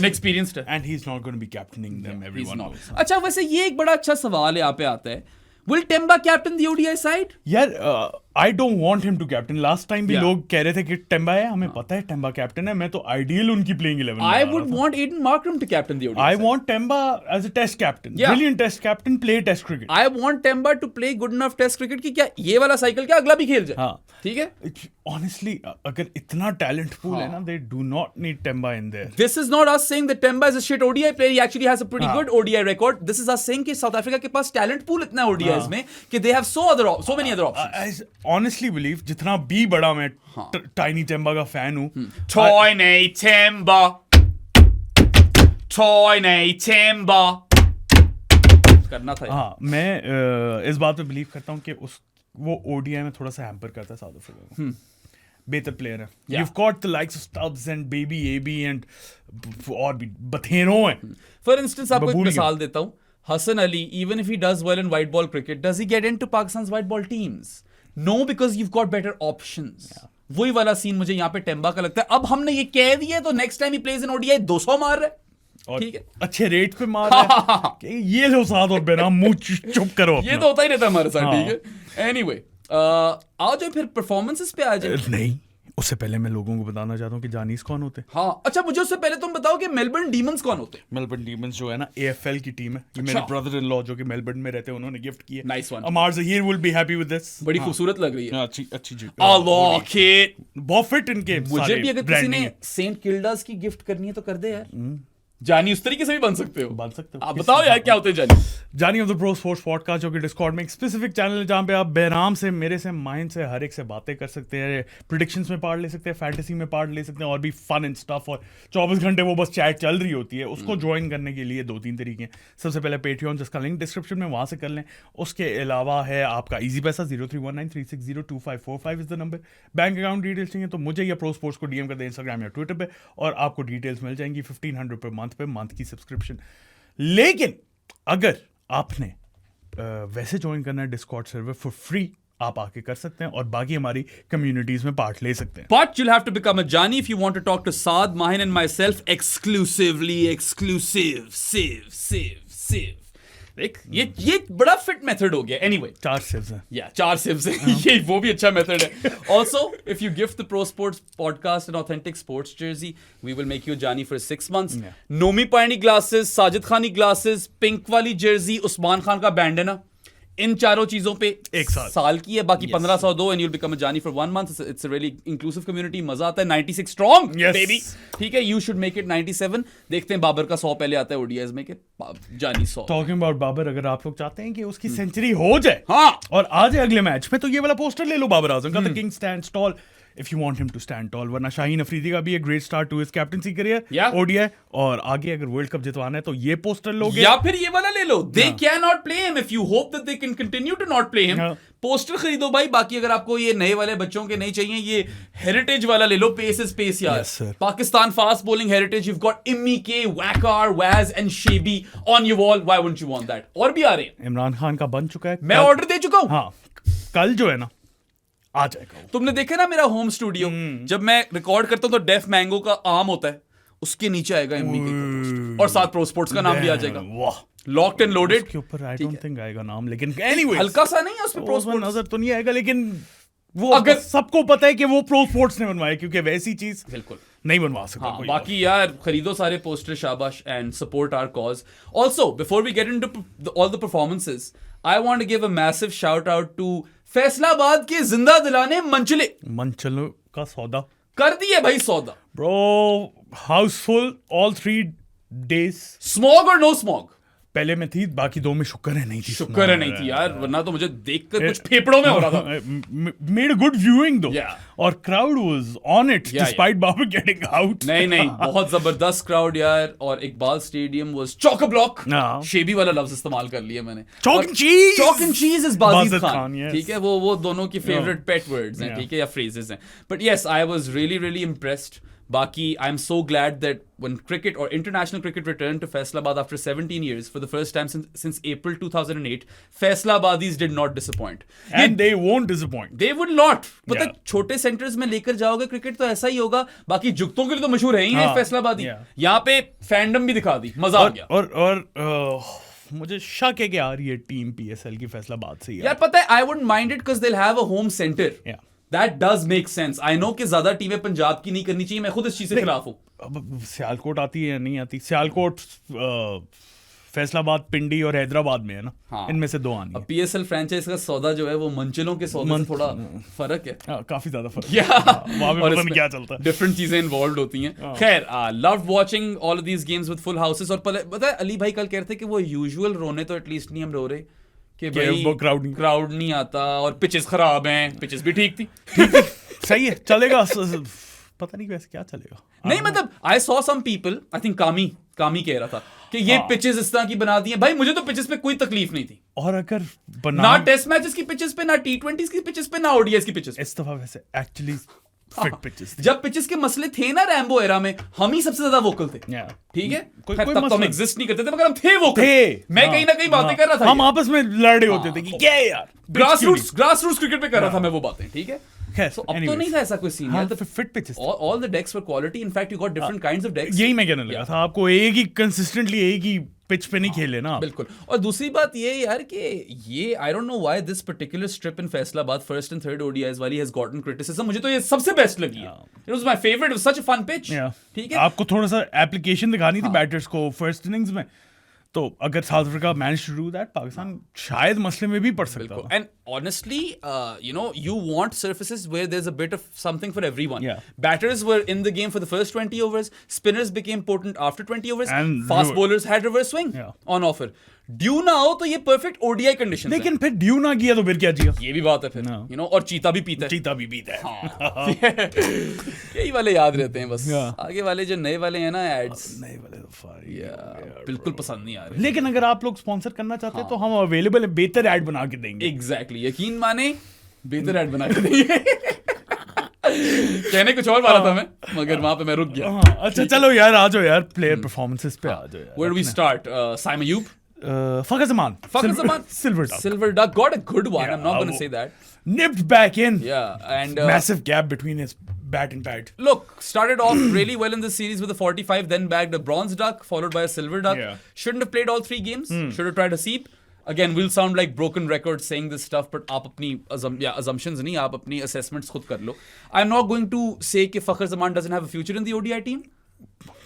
inexperienced, and he's not going to be captaining them. Everyone knows. अच्छा, वैसे ये एक बड़ा अच्छा सवाल यहाँ पे आता है. Will Temba captain the ODI side? यार I don't want him to captain. Last time भी लोग कह रहे थे कि टेम्बा है, हमें पता है टेम्बा कैप्टन है. मैं तो आइडियल उनकी playing 11 I would want Aiden Markram to captain the ODI. I want Temba as a test captain. Brilliant test captain, play test cricket. I want Temba to play good enough test cricket कि क्या ये वाला cycle क्या अगला भी खेल जाए. ठीक है. Honestly, अगर इतना talent pool है ना, they do not need Temba in there. This is not us saying that Temba is a shit ODI player. He actually has a pretty good ODI record. This is us saying कि South Africa के पास talent pool इतना ODIs में कि they have so many other options. I honestly believe जितना भी बड़ा मैं tiny Temba का फैन हूँ. Tiny Temba. Tiny Temba. करना था. हाँ, मैं इस बात पे बिलीव करता हूँ कि वो ओडीआई में थोड़ा सा हैम्पर करता है साउथ अफ्रीका को. बेहतर प्लेयर है. You've got the likes of Stubbs and Baby AB and और भी बथेरों हैं. For instance, आपको एक मिसाल देता हूँ. Hassan Ali, even if he does well in white ball cricket, does he get into Pakistan's white ball teams? No because you got better options. वही वाला सीन मुझे यहाँ पे टेम्बा का लगता है। अब हमने ये कह दिया तो next time he plays in ODI 200 मार रहा है, ठीक है, अच्छे रेट पे मार रहा है कि ये लो साथ और बेराम मुंह चुप करो ये तो होता ही रहता है हमारे साथ, ठीक है। एनीवे आओ जो फिर परफॉर्मेंसेस पे आ जाए। नहीं, उससे पहले मैं लोगों को बताना चाहता हूँ कि जानीस कौन होते हैं। हाँ अच्छा, मुझे उससे पहले तुम बताओ कि मेलबर्न डीमंस कौन होते हैं। मेलबर्न डीमंस जो है ना AFL की टीम है, ये मेरे ब्रदर इन लॉ जो कि मेलबर्न में रहते हैं उन्होंने गिफ्ट की है। Nice one. Ammar Zaheer will be happy with this. बड़ी खूबसूरत लग रही है। अच्छी जी। अलोकेट बहुत फिट इनके मुझे भी अगर किसी ने सेंट किल्डास की गिफ्ट करनी है तो कर दे यार। जानी उस तरीके से भी बन सकते हो। आप बताओ यार क्या होते हैं जानी। जानी of the pro sports podcast जो कि डिस्कॉर्ड में एक स्पेसिफिक चैनल है जहां पे आप बेराम से, मेरे से, माइंड से, हर एक से बातें कर सकते हैं, प्रिडिक्शंस में पार्ट ले सकते हैं, फैंटेसी में पार्ट ले सकते हैं और भी फन एंड स्टफ। और 24 घंटे वो बस चैट चल रही होती है। उसको ज्वाइन करने के लिए 2-3 तरीके हैं। सबसे पहले पेट्रियन, जिसका लिंक डिस्क्रिप्शन में, वहां से कर लें। उसके अलावा है आपका इजी पैसा 031936025545 is the number. Bank account details चाहिए तो मुझे या प्रो स्पोर्ट्स को DM कर दें इंस्टाग्राम या ट्विटर पे और आपको डिटेल्स मिल जाएंगी 1500 पर मंथ की सब्सक्रिप्शन। लेकिन अगर आपने वैसे ज्वाइन करना है डिस्कॉर्ड सर्वर फॉर फ्री, आप आके कर सकते हैं और बाकी हमारी कम्युनिटीज में पार्ट ले सकते हैं। But you'll have to become a Jani if you want to talk to Saad, Mahin and myself exclusively, save. देख ये बड़ा फिट मेथड हो गया। एनीवे 4 सिव्स हैं। या 4 सिव्स हैं। ये वो भी अच्छा मेथड है। Also if you gift the pro sports podcast an authentic sports jersey, we will make you जानी फॉर 6 months। नोमी पायनी ग्लासेस, साजिद खानी ग्लासेस, पिंक वाली जर्सी, उस्मान खान का बैंडना, इन चारों चीजों पे 1 साल की है। बाकी 1500 दो and you'll become a Jani for 1 month। It's a really inclusive community। मजा आता है। 96 strong baby, ठीक है। You should make it 97। देखते हैं बाबर का 100 पहले आता है ODIs में कि जानी 100। टॉकिंग अबाउट बाबर, अगर आप लोग चाहते हैं कि उसकी सेंचुरी हो जाए हाँ और आ जाए अगले मैच में, तो ये वाला पोस्टर ले लो बाबर आजम का, the king stands tall if you want him to stand tall। वरना शाहीन अफरीदी का भी एक great start to his captaincy career ODI, और आगे अगर वर्ल्ड कप जितवाना है तो ये पोस्टर लोगे या फिर ये वाला ले लो, they cannot play him if you hope that they can continue to not play him। Poster खरीदो भाई। बाकी अगर आपको ये नए वाले बच्चों के नहीं चाहिए, ये हेरिटेज वाला ले लो। पेस इज पेस यार। Pakistan fast bowling heritage, you've got Immi K, Waqar, Waz and Shebi on your wall। Why wouldn't you want that? और भी आ रहे हैं। इमरान खान का बन चुका है, मैं ऑर्डर दे चुका हूं। हाँ, कल जो है ना आ जाएगा। तुमने देखा ना मेरा होम स्टूडियो, जब मैं रिकॉर्ड करता हूं तो डेफ मैंगो का आर्म होता है, उसके नीचे आएगा Immi K का पोस्टर और साथ प्रो स्पोर्ट्स का नाम भी आ जाएगा। वाह, लॉक्ड एंड लोडेड के ऊपर आई डोंट थिंक आएगा नाम, लेकिन एनीवे हल्का सा नहीं है उस पे प्रो स्पोर्ट्स नजर तो नहीं आएगा, लेकिन वो अगर सबको पता है कि वो प्रो स्पोर्ट्स ने बनवाया, क्योंकि वैसी चीज बिल्कुल नहीं बनवा सकता हाँ, कोई। बाकी यार खरीदो सारे पोस्टर, शाबाश, and support our cause. Also before we get into all the performances, I want to give a massive shout out to Faisalabad के जिंदा दिलाने मंचले। मंचलों का सौदा कर दिए भाई सौदा bro, Housefull all 3 days। Smog और नो स्मॉग पहले में थी, बाकी 2 में शुक्र है नहीं थी। शुक्र है नहीं थी यार, वरना तो मुझे देखकर कुछ फेफड़ों में हो रहा था। Made good viewing though, Yeah. और crowd was on it despite Babar getting out. नहीं बहुत जबरदस्त क्राउड यार। और Iqbal stadium was chock block. शेबी वाला लफ्ज इस्तेमाल कर लिया मैंने। Chalk and cheese is Bazid Khan, yes। ठीक है। वो दोनों की फेवरेट पेट वर्ड्स हैं, ठीक है, या फ्रेजेस हैं। But yes, I was really impressed. बाकी I am so glad that when cricket or international cricket returned to Faisalabad after 17 years for the first time since April 2008, Faisalabadis did not disappoint and they won't disappoint। they would not। पता छोटे centres में लेकर जाओगे cricket तो ऐसा ही होगा। बाकी जुगतों के लिए तो मशहूर है ही है फैसलाबादी। यहाँ पे फैंडम भी दिखा दी, मजा आ गया। और मुझे शक है कि आ रही है टीम PSL की फैसलाबाद से यार। पता है, I wouldn't mind it because they will have a home centre. That does make sense। I know कि ज्यादा टीमें पंजाब की नहीं करनी चाहिए, मैं खुद इस चीज से खिलाफ हूँ। अब सियालकोट आती है या नहीं आती? सियालकोट, फैसलाबाद, पिंडी और हैदराबाद में है ना। हाँ। इनमें से 2 आनी है। PSL फ्रेंचाइज का सौदा जो है वो मंचलों के सौदे से थोड़ा फर्क है। काफी ज्यादा फर्क है। वहां पे पता नहीं क्या चलता है, डिफरेंट चीजें इन्वॉल्व होती हैं। खैर, loved watching all of these games with full houses. और पता है अली भाई कल कह रहे थे कि वो यूजुअल रोने तो एटलीस्ट नहीं हम रो रहे कि भाई क्राउड नहीं आता और पिचेस खराब हैं। पिचेस भी ठीक थी। सही है, चलेगा। पता नहीं वैसे क्या चलेगा। नहीं मतलब I saw some people, I think Kami कह रहा था कि ये पिचेस इस तरह की बना दी हैं। भाई मुझे तो पिचेस पे कोई तकलीफ नहीं थी। और अगर ना टेस्ट मैचेस की पिचेस पे, ना T20s की पिचेस पे, ना ODIs की पिचेस पे। इस दफा वैसे एक्चुअली फिट पिचेस जब पिचेस के मसले थे ना रैम्बो एरा में, हम ही सबसे ज्यादा वोकल थे। ठीक है, कोई तब तो हम मसला एग्जिस्ट नहीं करते थे, मगर हम थे वोकल। थे। मैं कहीं ना कहीं बातें कर रहा था, हम आपस में लड़ रहे होते थे कि क्या है यार, ग्रास रूट्स क्रिकेट पे कर रहा था मैं वो बातें। ठीक है, So, अब तो नहीं था ऐसा कोई सीन यार। तो fit pitches All the decks were quality. In fact, you got different kinds of decks. यही मैं कहने लगा था, आपको एक ही कंसिस्टेंटली एक ही पिच पे नहीं खेले ना। बिल्कुल। और दूसरी बात ये यार कि ये I don't know why this particular strip in Faisalabad first and third ODIs वाली हैज गॉटन क्रिटिसिज्म। मुझे तो ये सबसे बेस्ट लगी है। It was my favourite, it was such a fun pitch. ठीक है, आपको थोड़ा सा एप्लीकेशन दिखानी थी बैटर्स को फर्स्ट इनिंग्स में, तो अगर South Africa manage to do that, Pakistan शायद मसले में भी पड़ सकता था। And honestly, you want surfaces where there's a bit of something for everyone. Yeah. Batters were in the game for the first 20 overs. Spinners became potent after 20 overs. And fast bowlers had reverse swing on offer. Due ना हो तो ये perfect ODI condition. लेकिन फिर due ना किया तो फिर क्या जिया? ये भी बात है फिर, और चीता भी पीता है। चीता भी पीता है। यही वाले याद रहते हैं बस। आगे वाले जो नए वाले हैं ना एड्स, नए वाले तो बिल्कुल पसंद नहीं आ रहे। लेकिन अगर आप लोग स्पॉन्सर करना चाहते हैं तो हम अवेलेबल है, बेहतर ऐड बना के देंगे। एग्जैक्टली, यकीन माने बेहतर ऐड बना के देंगे। कहने कुछ और वाला था मैं, मगर वहां पे मैं रुक गया। अच्छा चलो यार, आ जाओ यार प्लेयर परफॉर्मेंसेस पे आ जाओ यार। Where do we start? Saim Ayub? Fakhar Zaman. Silver Duck got a good one. I'm not going to say that. Nipped back in. Yeah, and massive gap between his bat and pad. Look, started off really well in this series with a 45, then bagged a bronze duck, followed by a silver duck. Shouldn't have played all 3 games. Should have tried a seep. Again, we'll sound like broken records saying this stuff, but आप अपनी assumptions नहीं, आप अपनी assessments खुद कर लो. I'm not going to say कि Fakhar Zaman doesn't have a future in the ODI team.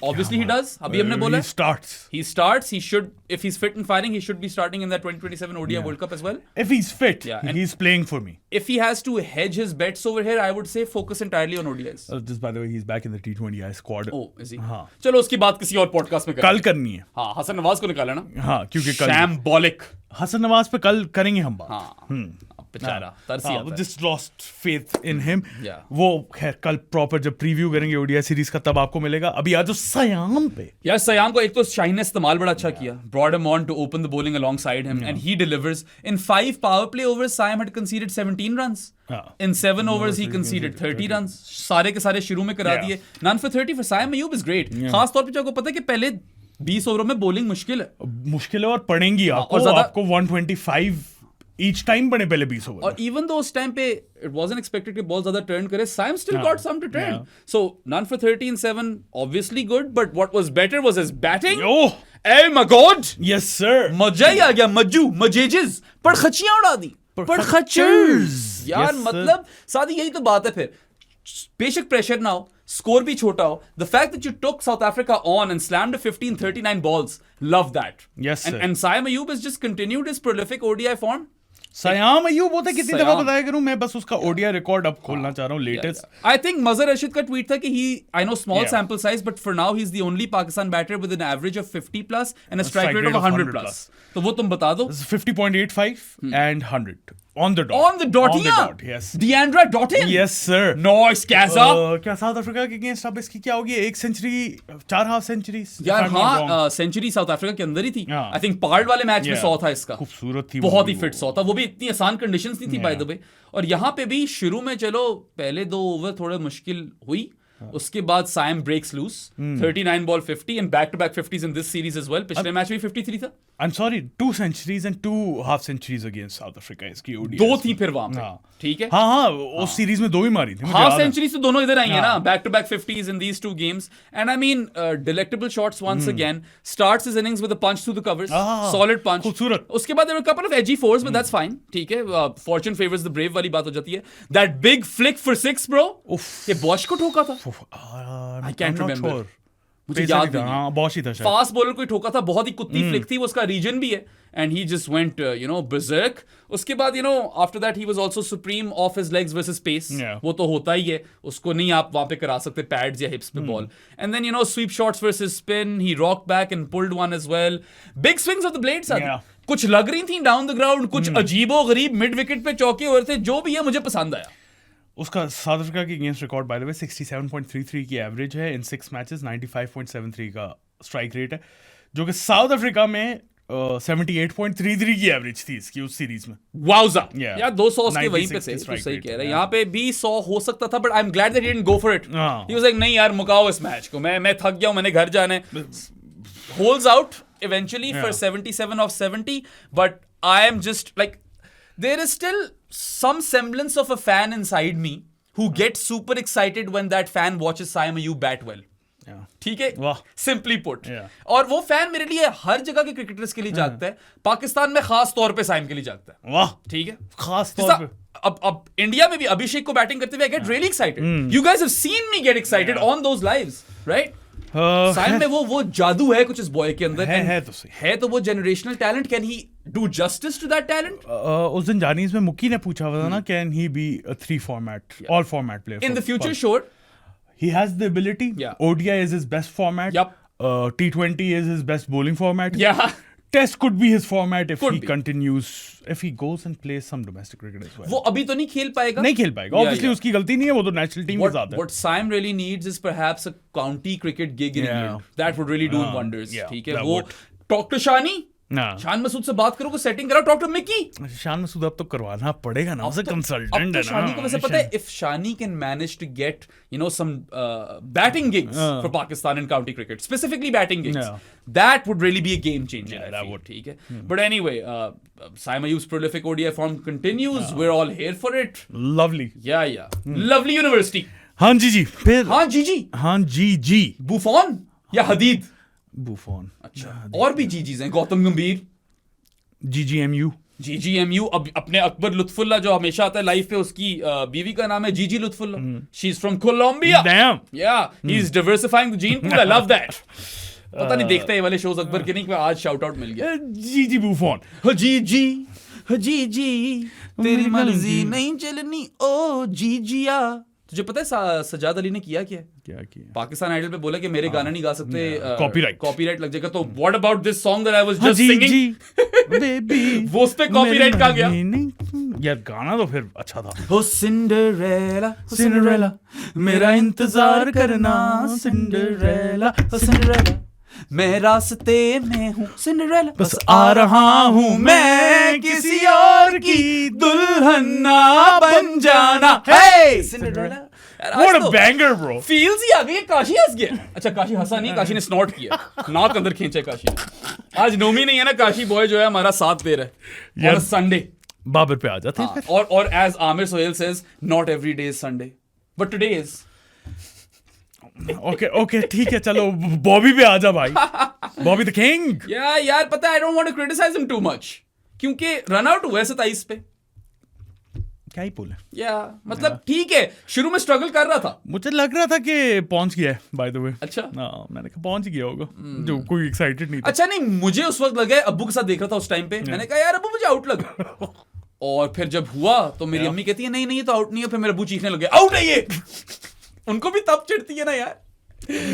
Obviously he does. अभी हमने बोला he starts. He should, if he's fit and firing, he should be starting in that 2027 ODI World Cup as well. If he's fit, he's playing for me. If he has to hedge his bets over here, I would say focus entirely on ODIs. Just by the way, he's back in the T20I squad. Oh, is he? हाँ. चलो उसकी बात किसी और podcast में कल करनी है। हाँ, हसन नवाज को निकाला ना। हाँ, क्योंकि कल शैम्बॉलिक हसन नवाज पे कल करेंगे हम बात। हाँ, बेचारा तरसी आता है। Just lost faith in him. वो खैर कल प्रॉपर जब प्रीव्यू करेंगे ओडीआई सीरीज का तब आपको मिलेगा। अभी आ जाओ सयाम पे। यार सयाम को एक तो शाहीन ने इस्तेमाल बड़ा अच्छा किया। Brought him on to open the bowling alongside him and he delivers. In 5 power play overs, Siam had conceded 17 runs. In 7 overs he conceded 30 runs. सारे के सारे शुरू में करा दिए। None for 30 for Siam Ayub is great. खास तौर पे जो आपको पता है कि पहले 20 ओवरों में बॉलिंग मुश्किल है और पड़ेंगी आपको 125 each time बने पहले 20 ओवर। और even though उस टाइम पे it wasn't expected कि बॉल ज्यादा टर्न करे, Siam still got some to turn. So none for 30 in 7, obviously good, but what was better was his batting. Oh my god, yes sir, मजा ही आ गया। मजेजिस पर खचियां उड़ा दी, पर खचर्स यार। मतलब सादी यही तो बात है फिर। बेशक प्रेशर ना हो, स्कोर भी छोटा हो, the fact that you took South Africa on and slammed a 15-39 balls, love that. Yes sir. And Siam Ayub has just continued his prolific ODI form. Siam Ayub होता है, कितनी दफा बताया करूं मैं, बस उसका ओडीआई रिकॉर्ड अब खोलना चाह रहा हूं latest. I think Mazhar Rashid का ट्वीट था कि he, I know small sample size, but for now he is the only Pakistan batter with an average of 50 plus and a strike rate of 100 plus. तो वो तुम बता दो। 50.85 and 100 on the dot. On the dot, yes. Deandra Dottin. Yes sir. Nice, कैसा? क्या south Africa के against अब इसकी क्या होगी? 1 सेंचुरी, 4 हाफ सेंचुरीज। यार हाँ, सेंचुरी साउथ अफ्रीका के अंदर ही थी। आई थिंक पार्ड वाले मैच में 100 था इसका। खूबसूरत थी, बहुत ही फिट 100 था। वो भी इतनी आसान कंडीशंस नहीं थी बाय द वे। और यहाँ पे भी शुरू में चलो पहले 2 ओवर थोड़े मुश्किल हुई, उसके बाद Siam breaks loose, 39 ball 50 and back-to-back 50s in this series as well. पिछले मैच में 53 था। I'm sorry, 2 centuries and 2 half centuries against South Africa इसकी ODI। 2 थी फिर वहां पे, ठीक है। हाँ, उस सीरीज में 2 ही मारी थी। हाफ सेंचुरी तो दोनों इधर आई है ना, back-to-back 50s in these 2 games. And I mean, delectable shots once again. Starts his innings with a punch through the covers, solid punch. खूबसूरत। उसके बाद there were a couple of edgy fours, but that's fine, ठीक है। Fortune favors the brave वाली बात हो जाती है। That big flick for 6 bro, ये बॉश को ठोका था। I can't remember. मुझे याद नहीं है। बॉश ही था शायद। फास्ट बॉलर कोई ठोका था, बहुत ही कुत्ती फ्लिक थी, वो उसका रीजन भी है। And he just went, berserk. उसके बाद, after that he was also supreme off his legs versus pace. वो तो होता ही है, उसको नहीं आप वहां पे करा सकते पैड्स या हिप्स पे ball. And then, sweep shots versus spin, he rocked back and pulled one as well. Big swings of the blades, कुछ लग रही थी डाउन द ग्राउंड, कुछ अजीबो गरीब मिड विकेट पे चौके हुए थे, जो भी है मुझे पसंद आया। उसका साउथ अफ्रीका के against record by the way 67.33 की एवरेज है इन 6 मैचेस, 95.73 का स्ट्राइक रेट है, जो कि साउथ अफ्रीका में 78.33 की एवरेज थी इसकी उस सीरीज में. वाउजा Yeah. यार 200 उसके वहीं पे 96 थे. के तू strike सही rate, कह रहा है. yeah. यहाँ पे भी 100 हो सकता था, but I am glad that he didn't go for it. हाँ. ही वाज लाइक नहीं यार मुकाओ इस मैच को, मैं थक गया हूं, मैंने घर जाना है. Holds out eventually for Yeah. 77 of 70, but I am just like, there is still some semblance of a fan inside me who gets super excited when that fan watches Saim Ayub bat well. Yeah. ठीक है, वाह. Simply put. Yeah. और वो fan मेरे लिए हर जगह के cricketers के लिए जागता है. पाकिस्तान में खास तौर पे साइम के लिए जागता है. वाह. ठीक है, खास तौर जैसा पे अब इंडिया में भी अभिषेक को बैटिंग करते हुए I get really excited. You guys have seen me get excited on those lives, right? Saim में वो जादू है कुछ इस बॉय के अंदर. है तो सही. है तो वो generational talent. Can he do justice to that talent? उस दिन जानीज में मुक्की ने पूछा हुआ था ना, can he be a 3 format all format player in the future? Sure. He has the ability. Yeah. ODI is his best format. Yup. T20 is his best bowling format. Yeah. Test could be his format if Could he be. continues, if he goes and plays some domestic cricket as well. वो अभी तो नहीं खेल पाएगा. नहीं खेल पाएगा. Yeah, Obviously yeah. उसकी गलती नहीं है, वो तो नेशनल टीम के साथ है. What Saim really needs is perhaps a county cricket gig in Yeah. England. That would really do wonders. Yeah, ठीक है, that वो would. डॉक्टर शानी, ना. शान मसूद से बात करो, को सेटिंग करो. डॉक्टर मिकी, शान मसूद अब तो करवाना पड़ेगा ना, उसे अब कंसल्टेंट है तो ना. शानी को वैसे पता है, if Shani can manage to get some batting gigs for Pakistan in county cricket, specifically batting gigs, Yeah. that would really be a game changer. Yeah, I that feel, would. ठीक है. But anyway, Saim Ayub's prolific ODI form continues. We're all here for it. Lovely. Yeah. Lovely university. हाँ जी फिर. हाँ जी. हाँ जी. बुफॉन या हदीद? बुफॉन. अच्छा, और भी जीजीज हैं. गौतम गंभीर, GGMU. जीजीएमयू. अब अपने अकबर लुत्फुल्ला जो हमेशा आता है लाइफ पे, उसकी बीवी का नाम है GG Lutfullah. She is from Colombia. Damn. Yeah, he's diversifying the gene pool. I love that. पता नहीं देखते हैं ये वाले शोज अकबर के नहीं, आज शाउट आउट मिल गया. GG बुफॉन. जी तेरी मर्जी नहीं चलनी ओ जीजिया. तुझे पता है सजाद अली ने किया क्या? क्या किया? पाकिस्तान आइडल पे बोला कि मेरे गाना नहीं गा सकते, Copyright लग जाएगा. तो what about this song that I was just singing? Baby वो उस पे कॉपीराइट कहाँ गया? यार गाना तो फिर अच्छा था. हो सिंडरेला मेरा इंतजार करना, सिंडरेला मैं रास्ते में हूँ, सिंडरेला बस आ रहा हूँ मैं, किसी और की दुल्हन ना बन जाना. Hey Cinderella. What a banger, bro. Feels ही आ गई. काशी हंस गया. अच्छा, काशी हंसा नहीं, काशी ने स्नॉट किया, नाक अंदर खींचा काशी ने. आज नोमी नहीं है ना, काशी बॉय जो है हमारा साथ दे रहा है on a Sunday. बाबर पे आ जाते हैं फिर. और as Aamir Sohail says, not every day is Sunday, but today is. Okay ठीक है, चलो बॉबी पे आ जा भाई. Bobby the king. यार पता है, I don't want to criticise him too much, क्योंकि रन आउट हुआ है 27 पे. क्या ही बोले. मतलब ठीक है, शुरू में स्ट्रगल कर रहा था. मुझे लग रहा था कि पहुंच गया है, बाय द वे. अच्छा. मैंने कहा पहुंच गया होगा, जो कोई एक्साइटेड नहीं था. अच्छा नहीं, मुझे उस वक्त लगा, अब्बू के साथ देख रहा था उस टाइम पे, मैंने कहा यार अब्बू मुझे आउट लगा. और फिर जब हुआ तो मेरी अम्मी कहती है नहीं ये तो आउट नहीं है. फिर मेरे अब्बू चीखने लगे आउट है ये. उनको भी तब चिढ़ती है ना यार.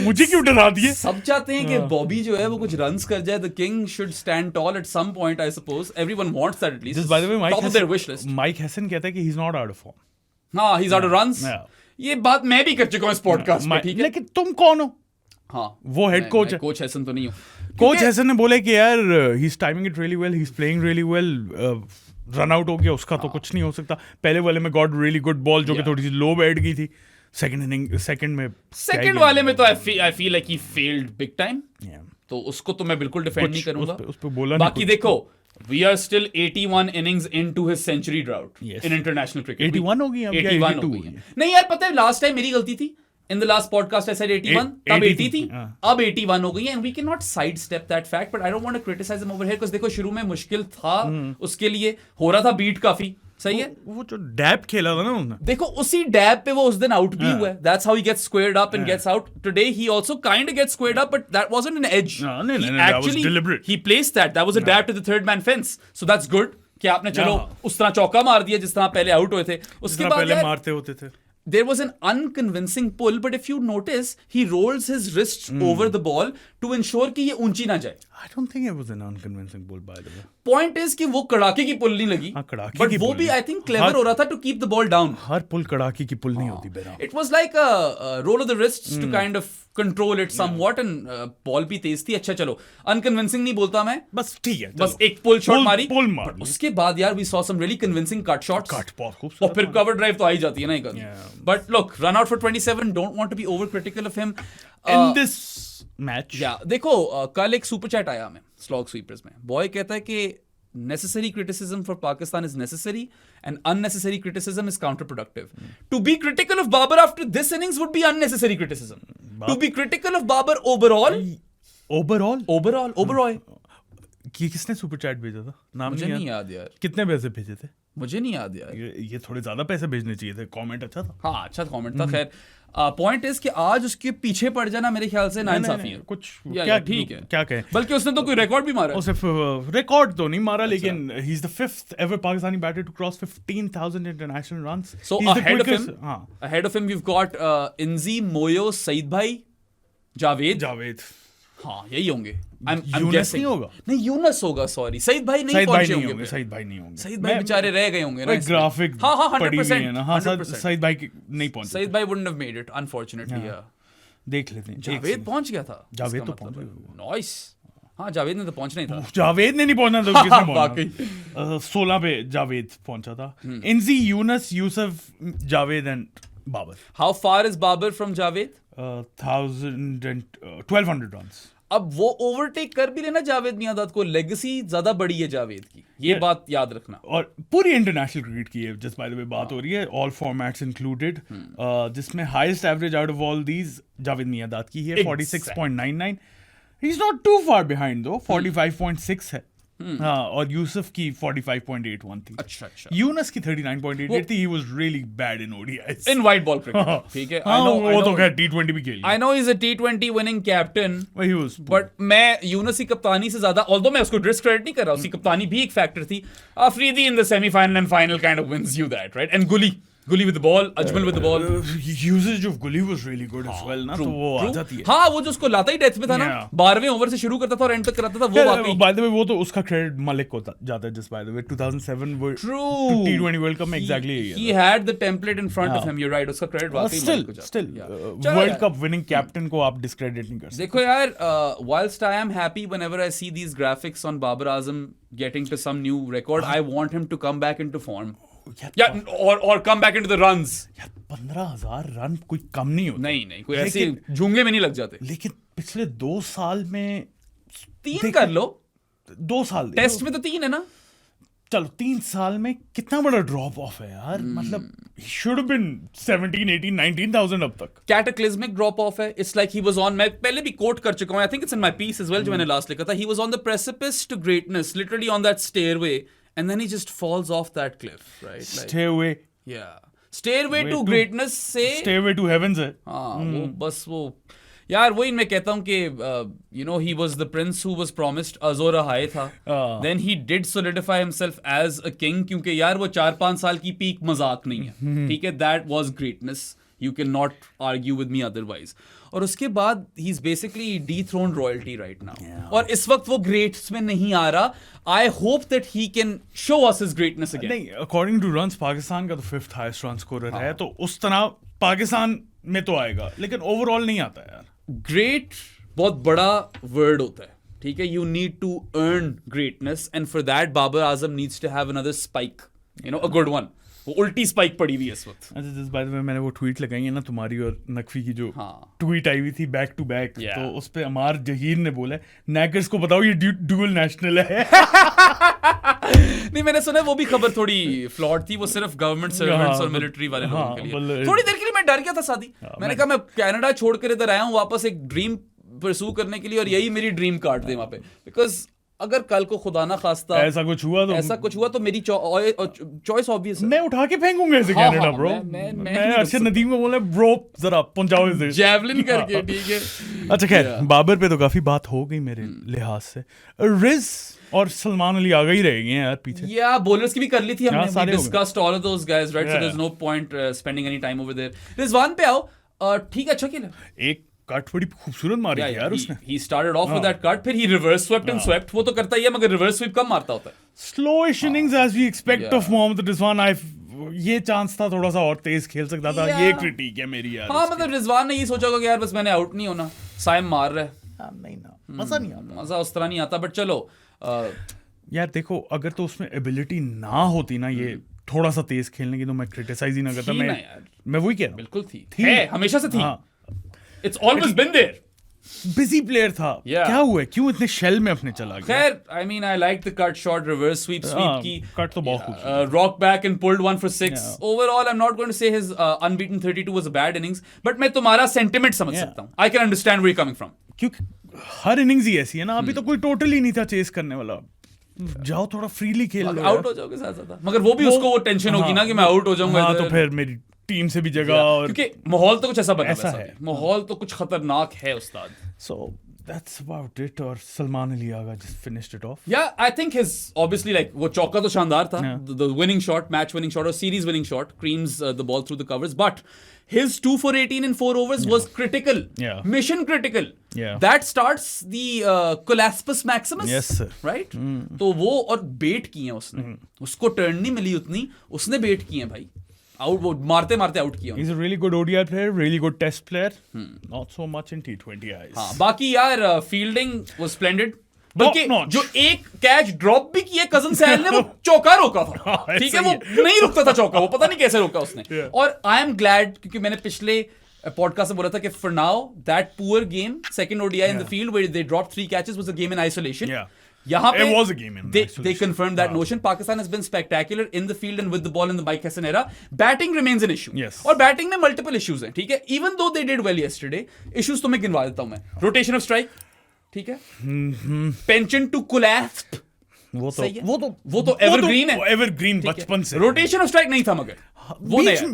मुझे क्यों डरा दिए. सब चाहते हैं कि बॉबी जो है वो कुछ रन्स कर जाए. The king should stand tall at some point, I suppose. Everyone wants that at least. Just by the way, top of their wish list. Mike Hesson कहता है कि he is not out of form. हाँ, he is out of runs. ये बात मैं भी कर चुका हूं इस पॉडकास्ट में, ठीक है. लेकिन तुम कौन हो? हाँ, वो हेड कोच है. कोच हैसन तो नहीं हूं. कोच हैसन ने बोले कि यार he is timing it really well, he is playing really well. Run out हो गया उसका तो कुछ नहीं हो सकता. पहले वाले में गॉट रियली गुड बॉल जो कि थोड़ी सी लो बैठ गई थी. सेकंड वाले में तो I feel like he failed big time. तो उसको तो मैं बिल्कुल डिफेंड नहीं करूंगा. उस पे बोला बाकी देखो, we are still 81 innings into his century drought in international cricket. 81 हो गई, अब 81 हो गई है. नहीं यार पता है, लास्ट टाइम मेरी गलती थी. In the last podcast I said 81, तब 80 थी, अब 81 हो गई है. And we cannot sidestep that fact, but I don't want to criticize him over here because देखो शुरू में मुश्किल था उसके लिए, हो रहा था बीट काफी. सही है. वो जो डैब खेला था ना उसने, देखो उसी डैब पे वो उस दिन आउट भी हुआ है. That's how he gets squared up and gets out. Today he also kind of gets squared up, but that wasn't an edge. No, that was deliberate. He placed that. That was a dab to the third man fence. So that's good. कि आपने चलो उस तरह चौका मार दिया जिस तरह पहले आउट हुए थे. उसके बाद पहले मारते होते थे. There was an unconvincing pull, but if you notice, he rolls his wrists over the ball to ensure कि ये ऊंची ना जाए. I don't think it was an unconvincing pull, by the way. Point is कि वो कड़ाके की पुल नहीं लगी, हाँ, कड़ाके बट की वो पुल भी नहीं। आई थिंक क्लेवर हो रहा था to keep the ball down. हर पुल कड़ाके की पुल नहीं होती बेरा. It was like a roll of the wrists to kind of control it somewhat and ball भी तेज थी. अच्छा चलो, अनकन्विंसिंग नहीं बोलता मैं, बस ठीक है, बस एक पुल शॉट मारी. पुल मार But उसके बाद यार we saw some really convincing cut shots. Cut बहुत खूबसूरत. और फिर कवर ड्राइव तो आ ही जाती है ना एक. But look, run out for 27. Don't want to be overcritical of him. In this match, देखो कल एक सुपर चैट आया हमें स्लॉग स्वीपर्स में. बॉय कहता है कि necessary criticism for Pakistan is necessary and unnecessary criticism is counterproductive. To be critical of Babar after this innings would be unnecessary criticism. To be critical of Babar overall, कि किसने super chat भेजा था? नाम मुझे नहीं याद यार. कितने पैसे भेजे थे? मुझे नहीं याद यार. ये थोड़े ज्यादा पैसे भेजने चाहिए थे. कमेंट अच्छा था. हाँ, अच्छा कमेंट था. खैर पॉइंट इज कि आज उसके पीछे पड़ जाना मेरे ख्याल से नाइंसाफी है. कुछ क्या ठीक है, क्या कहें. बल्कि उसने तो कोई रिकॉर्ड भी मारा. सिर्फ रिकॉर्ड तो नहीं मारा, लेकिन he is the 5th ever Pakistani batter to cross 15,000 international runs. So ahead of him we've got Inzi, Moyo, Saeed भाई, जावेद. हाँ, यही होंगे. यूनस नहीं होगा. नहीं, यूनस होगा. सॉरी, सईद भाई नहीं पहुंचे होंगे. सईद भाई नहीं होंगे. सईद भाई बेचारे रह गए होंगे ना. ग्राफिक हाँ 100%. हाँ, 100%. सईद भाई नहीं पहुंचे. सईद भाई wouldn't have made it unfortunately. देख लेते हैं. जावेद पहुंच गया था. जावेद तो पहुंच गया. नाइस. हाँ, जावेद ने तो पहुंचना ही था. जावेद ने नहीं पहुंचना था. किसने पहुंचना? 16 पे जावेद पहुंचा था. Inzi, Younis, Yousuf, Javed and Babar. How far is Babar from Javed? 1200 runs. अब वो ओवरटेक कर भी लेना जावेद मियांदाद को. लेगेसी ज्यादा बड़ी है जावेद की, ये बात याद रखना. और पूरी इंटरनेशनल क्रिकेट की है जिस बाय द वे बात हो रही है, ऑल फॉर्मेट्स इंक्लूडेड, जिसमें highest average out of all these Javed Miandad की है. 46.99. He is not too far behind though. 45.6 है. हाँ, और यूसुफ की 45.81 थी. अच्छा. यूनस की 39.88 थी. He was really bad in ODIs, in white ball cricket. ठीक है, वो तो खैर T20 भी खेली. I know he is a T20 winning captain, but मैं यूनस की कप्तानी से ज्यादा, ऑल्दो मैं उसको डिस्क्रेडिट नहीं कर रहा, उसकी कप्तानी भी एक फैक्टर थी. Afridi in the semifinal and final kind of wins you that, right? And गुली with the ball, Ajmal with the ball. Usage of Gully was really good as well, ना. तो वो आ जाती है. हाँ, वो जो उसको लाता ही डेथ में था ना. 12वें ओवर से शुरू करता था और एंड तक कराता था. वो वाकई. By the way, वो तो उसका क्रेडिट मलिक को जाता है. Just by the way, 2007 वो T20 World Cup में exactly he had the template in front of him. You're right. उसका क्रेडिट वाकई मलिक को जाता है. Still, World Cup winning captain को आप discredit नहीं कर सकते. देखो यार, whilst I am happy whenever I see these graphics on Babar Azam getting to some new record, I want him to come back into form. or come back into the runs. यार 15,000 run कोई कम नहीं होता. नहीं, कोई ऐसे झूंगे में नहीं लग जाते. लेकिन पिछले 2 साल में 3 कर लो. 2 साल टेस्ट में तो 3 है ना. चलो 3 साल में कितना बड़ा ड्रॉप ऑफ है यार. मतलब शुड हैव बीन 17, 18, 19,000 अब तक. कैटाक्लिज्मिक ड्रॉप ऑफ है. It's like he was on, मैं पहले भी कोट कर चुका हूं, I think it's in my piece as well जो मैंने लास्ट लिखा था. He was on the precipice to greatness, literally on that stairway, and then he just falls off that cliff, right? Stairway. Yeah. Stairway to greatness से Stairway to heavens है. हाँ, वो बस वो यार वही मैं कहता हूँ कि you know he was the prince who was promised. Azor Ahai था. Then he did solidify himself as a king, क्योंकि यार वो 4-5 साल की पीक मजाक नहीं है. ठीक है, that was greatness. You cannot argue with me otherwise. और उसके बाद he is basically dethroned royalty right now. और इस वक्त वो greats में नहीं आ रहा. I hope that he can show us his greatness again. नहीं, according to runs पाकिस्तान का तो 5th highest run scorer है, तो उस तरह पाकिस्तान में तो आएगा, लेकिन ओवरऑल नहीं आता यार. Great बहुत बड़ा वर्ड होता है. ठीक है, you need to earn greatness, and for that Babar Azam needs to have another spike, you know, a good one. वो उल्टी स्पाइक पड़ी हुई है इस वक्त. अच्छा, जिस बात में मैंने वो ट्वीट लगाई है ना तुम्हारी और नकवी की, जो ट्वीट आई हुई थी बैक टू बैक, तो उस पे अमार जहीर ने बोला नैकर्स को बताओ ये ड्यूअल नेशनल है. नहीं, मैंने सुना वो भी खबर थोड़ी फ्लॉड थी. वो सिर्फ गवर्नमेंट सर्वेंट्स और मिलिट्री वाले लोगों के लिए. थोड़ी देर के लिए मैं डर गया था शादी. मैंने कहा मैं कनाडा छोड़कर इधर आया हूँ वापस एक ड्रीम परसू करने के लिए, और यही मेरी ड्रीम काट दे वहां पे. बिकॉज अगर कल को खुदा ना खास्ता ऐसा कुछ हुआ तो मेरी चॉइस ऑब्वियस है. मैं उठा के फेंकूंगा ऐसे कनाडा ब्रो. मैं अरशद नदीम को बोला ब्रो जरा पहुंचाओ इसे जैवलिन करके. ठीक है. अच्छा खैर, बाबर पे तो काफी बात हो गई मेरे लिहाज से. रिज और सलमान अली आगे ही रह गए हैं यार पीछे. या बोलर्स की भी कर ली थी हमने. Discussed all of those guys, right? So there is no point spending any time over there. Rizwan पे आओ. ठीक है, अच्छा खेला. एक कट बड़ी खूबसूरत मारी थी यार उसने. he started off with that cut, फिर he reverse swept and swept. वो तो करता ही है, मगर reverse sweep कम मारता होता है. Slowish innings as we expect of Mohammad Rizwan. ये चांस था थोड़ा सा और तेज खेल सकता था. ये क्रिटिक है मेरी यार. हाँ, मतलब रिजवान ने ये सोचा होगा कि यार बस मैंने आउट नहीं होना, साइम मार रहा है. नहीं ना, मजा नहीं आता. मजा उस तरह नहीं आता. बट चलो यार देखो, अगर तो उसमें एबिलिटी ना होती ना ये थोड़ा सा तेज खेलने की, तो मैं क्रिटिसाइज ही ना करता. मैं वही कह रहा हूँ. बिल्कुल थी. है, हमेशा से थी. It's always been there. Busy player था. क्या हुआ, क्यों इतने शेल में अपने चला गया? खैर, I mean, I like the cut shot, reverse sweep की. कट तो बहुत खूबसूरत. Rock back and pulled one for 6. Overall, I'm not going to say his unbeaten 32 was a bad innings, but मैं तुम्हारा sentiment समझ सकता हूँ. I can understand where you're coming from. क्योंकि हर इनिंग्स ही ऐसी है ना. अभी तो कोई टोटल ही नहीं था चेस करने वाला. जाओ थोड़ा फ्रीली खेल लो. आउट हो जाओगे साथ साथ. मगर वो भी उसको वो टेंशन होगी ना कि मैं आउट हो जाऊंगा. हाँ, तो फिर मेरी टीम से भी जगह. और क्योंकि माहौल तो कुछ ऐसा बना ऐसा है. माहौल तो कुछ खतरनाक है उस्ताद. So that's about it. और Salman Ali Agha just finished it off. Yeah, I think his obviously like वो चौका तो शानदार था. The winning shot, match winning shot or series winning shot creams the ball through the covers. But his 2 for 18 in 4 overs was critical. Yeah. Mission critical. Yeah. That starts the Colaspus Maximus. Yes, sir. Right? तो वो और बेट किए हैं उसने. उसको turn नहीं मिली उतनी. उसने बेट किए हैं भाई. आउट, वो मारते मारते आउट किया. He's a really good ODI player, really good test player. Not so much in T20 eyes. हाँ, बाकी यार फील्डिंग was splendid. बल्कि जो एक कैच ड्रॉप भी किया कजन सैल ने, वो चौका रोका था. ठीक है, वो नहीं रुकता था चौका. वो पता नहीं कैसे रोका उसने. और आई एम ग्लैड, क्योंकि मैंने पिछले पॉडकास्ट में बोला था कि for now that poor game, second ODI in the field where they dropped 3 catches was a game in isolation. यहाँ पे it was a game in isolation. They confirmed that notion. Pakistan has been spectacular in the field and with the ball in the Mike Hassan era. Batting remains an issue. Yes. और batting में multiple issues हैं. ठीक है, even though they did well yesterday, issues तो मैं गिनवा देता हूँ मैं. Rotation of strike, ठीक है. Penchant to clasp, वो तो evergreen है. Evergreen बचपन से. Rotation of strike नहीं था मगर.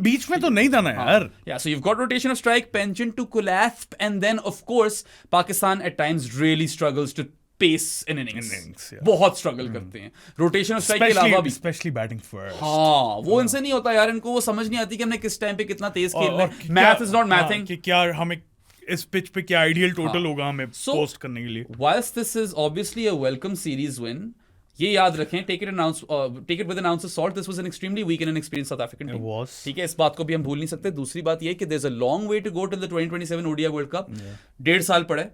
बीच में तो नहीं था ना यार. Yeah, so you've got rotation of strike, penchant to clasp, and then of course Pakistan at times really struggles to pace in innings. बहुत struggle करते हैं रोटेशन ऑफ स्ट्राइक के अलावा भी. Especially batting first. हाँ, वो इनसे नहीं होता यार. इनको वो समझ नहीं आती कि हमने किस टाइम पे कितना तेज खेलना है. Math is not mathing. कि क्या हमें इस पिच पे क्या आइडियल टोटल होगा हमें पोस्ट करने के लिए. Whilst this is obviously a welcome series win, ये याद रखें, take it with an ounce of salt. This was an extremely weak and inexperienced South African team. It was. ठीक है, इस बात को भी हम भूल नहीं सकते. दूसरी बात ये है कि there's a long way to go till the 2027 ODI World Cup. 1.5 साल पड़ा है.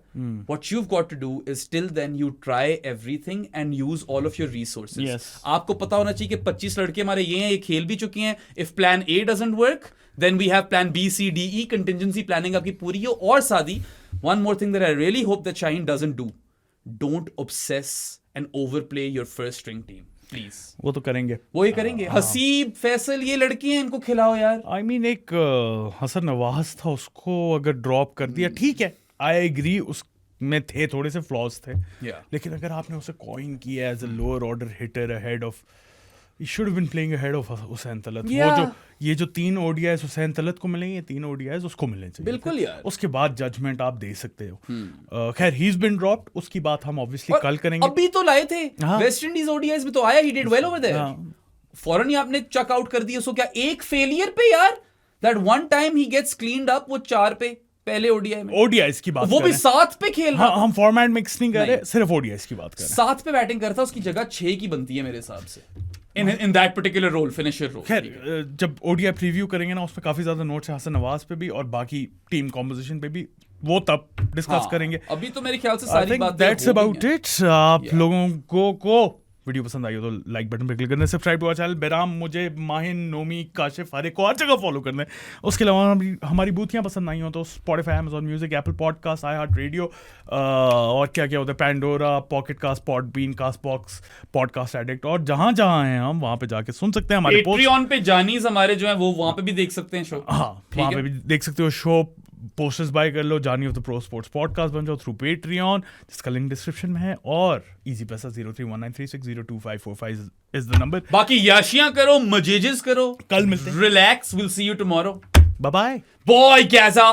What you've got to do is till then you try everything and use all of your resources. Yes. आपको पता होना चाहिए कि 25 लड़के हमारे ये हैं, ये खेल भी चुके हैं. If plan A doesn't work, then we have plan B, C, D, E. Contingency planning आपकी पूरी हो. और सादी, one more thing that I really hope that Shaheen doesn't do. Don't obsess and overplay your first string team. Please. वो तो करेंगे. वो ही करेंगे. हसीब, फैसल, ये लड़की हैं, इनको खिलाओ यार. I mean, एक हसन नवाज था, उसको अगर ड्रॉप कर दिया ठीक है. I agree, उसमें थे थोड़े से फ्लॉज थे. लेकिन अगर आपने उसे कॉइन किया as a lower order hitter ahead of, he should have been playing ahead of Hussain Talat. वो ये जो 3 ODIs हुसैन तलत को मिलेंगे, 3 ODIs उसको मिलने चाहिए. बिल्कुल यार. उसके बाद जजमेंट आप दे सकते हो. खैर, he's been dropped. उसकी बात हम ऑब्वियसली कल करेंगे. अभी तो लाए थे वेस्ट इंडीज ODIs में, तो आया, he did well over there. फौरन ही आपने चक आउट कर दिया उसको. क्या एक फेलियर पे यार, that one time he gets cleaned up, वो 4 पे पहले ODI में. ODIs की बात वो भी 7 पे खेल रहा. हम फॉर्मेट मिक्स नहीं कर रहे, सिर्फ ODIs की बात कर रहे हैं. 7 पे बैटिंग करता, उसकी जगह 6 की बनती है मेरे हिसाब से. In that particular role, finisher role. खैर, जब ODI प्रीव्यू करेंगे ना, उसमें काफी ज्यादा नोट्स हैं हसन नवाज पे भी और बाकी टीम कॉम्पोजिशन पे भी. वो तब डिस्कस करेंगे. अभी तो मेरे ख्याल से सारी बातें that's about it. आप लोगों को वीडियो पसंद आई हो तो लाइक बटन पे क्लिक करना, सब्सक्राइब टू आवर चैनल. बेराम, मुझे, माहिन, नोमी, काशिफ, हर एक को हर जगह फॉलो करना है. उसके अलावा हमारी बूथियाँ पसंद आई हो तो Spotify, Amazon Music, Apple Podcast, iHeart Radio और क्या क्या होता है, Pandora, Pocket Cast, Podbean, Castbox, Podcast Addict और जहाँ हैं हम वहाँ पे जाके सुन सकते हैं. हमारे Patreon पे जानीज हमारे जो है वो वहाँ पे भी देख सकते हैं शो. हाँ, वहाँ पे भी देख सकते हो शो. पोस्टर्स बाय कर लो, जानी of the pro sports podcast बन जाओ थ्रू पेट्रियन, जिसका लिंक डिस्क्रिप्शन में है. और इजी पैसा 031936022545 इज द नंबर. बाकी याशियां करो, मजेजेस करो. कल मिलते हैं. Relax. Will see you tomorrow. Bye bye. Boy कैसा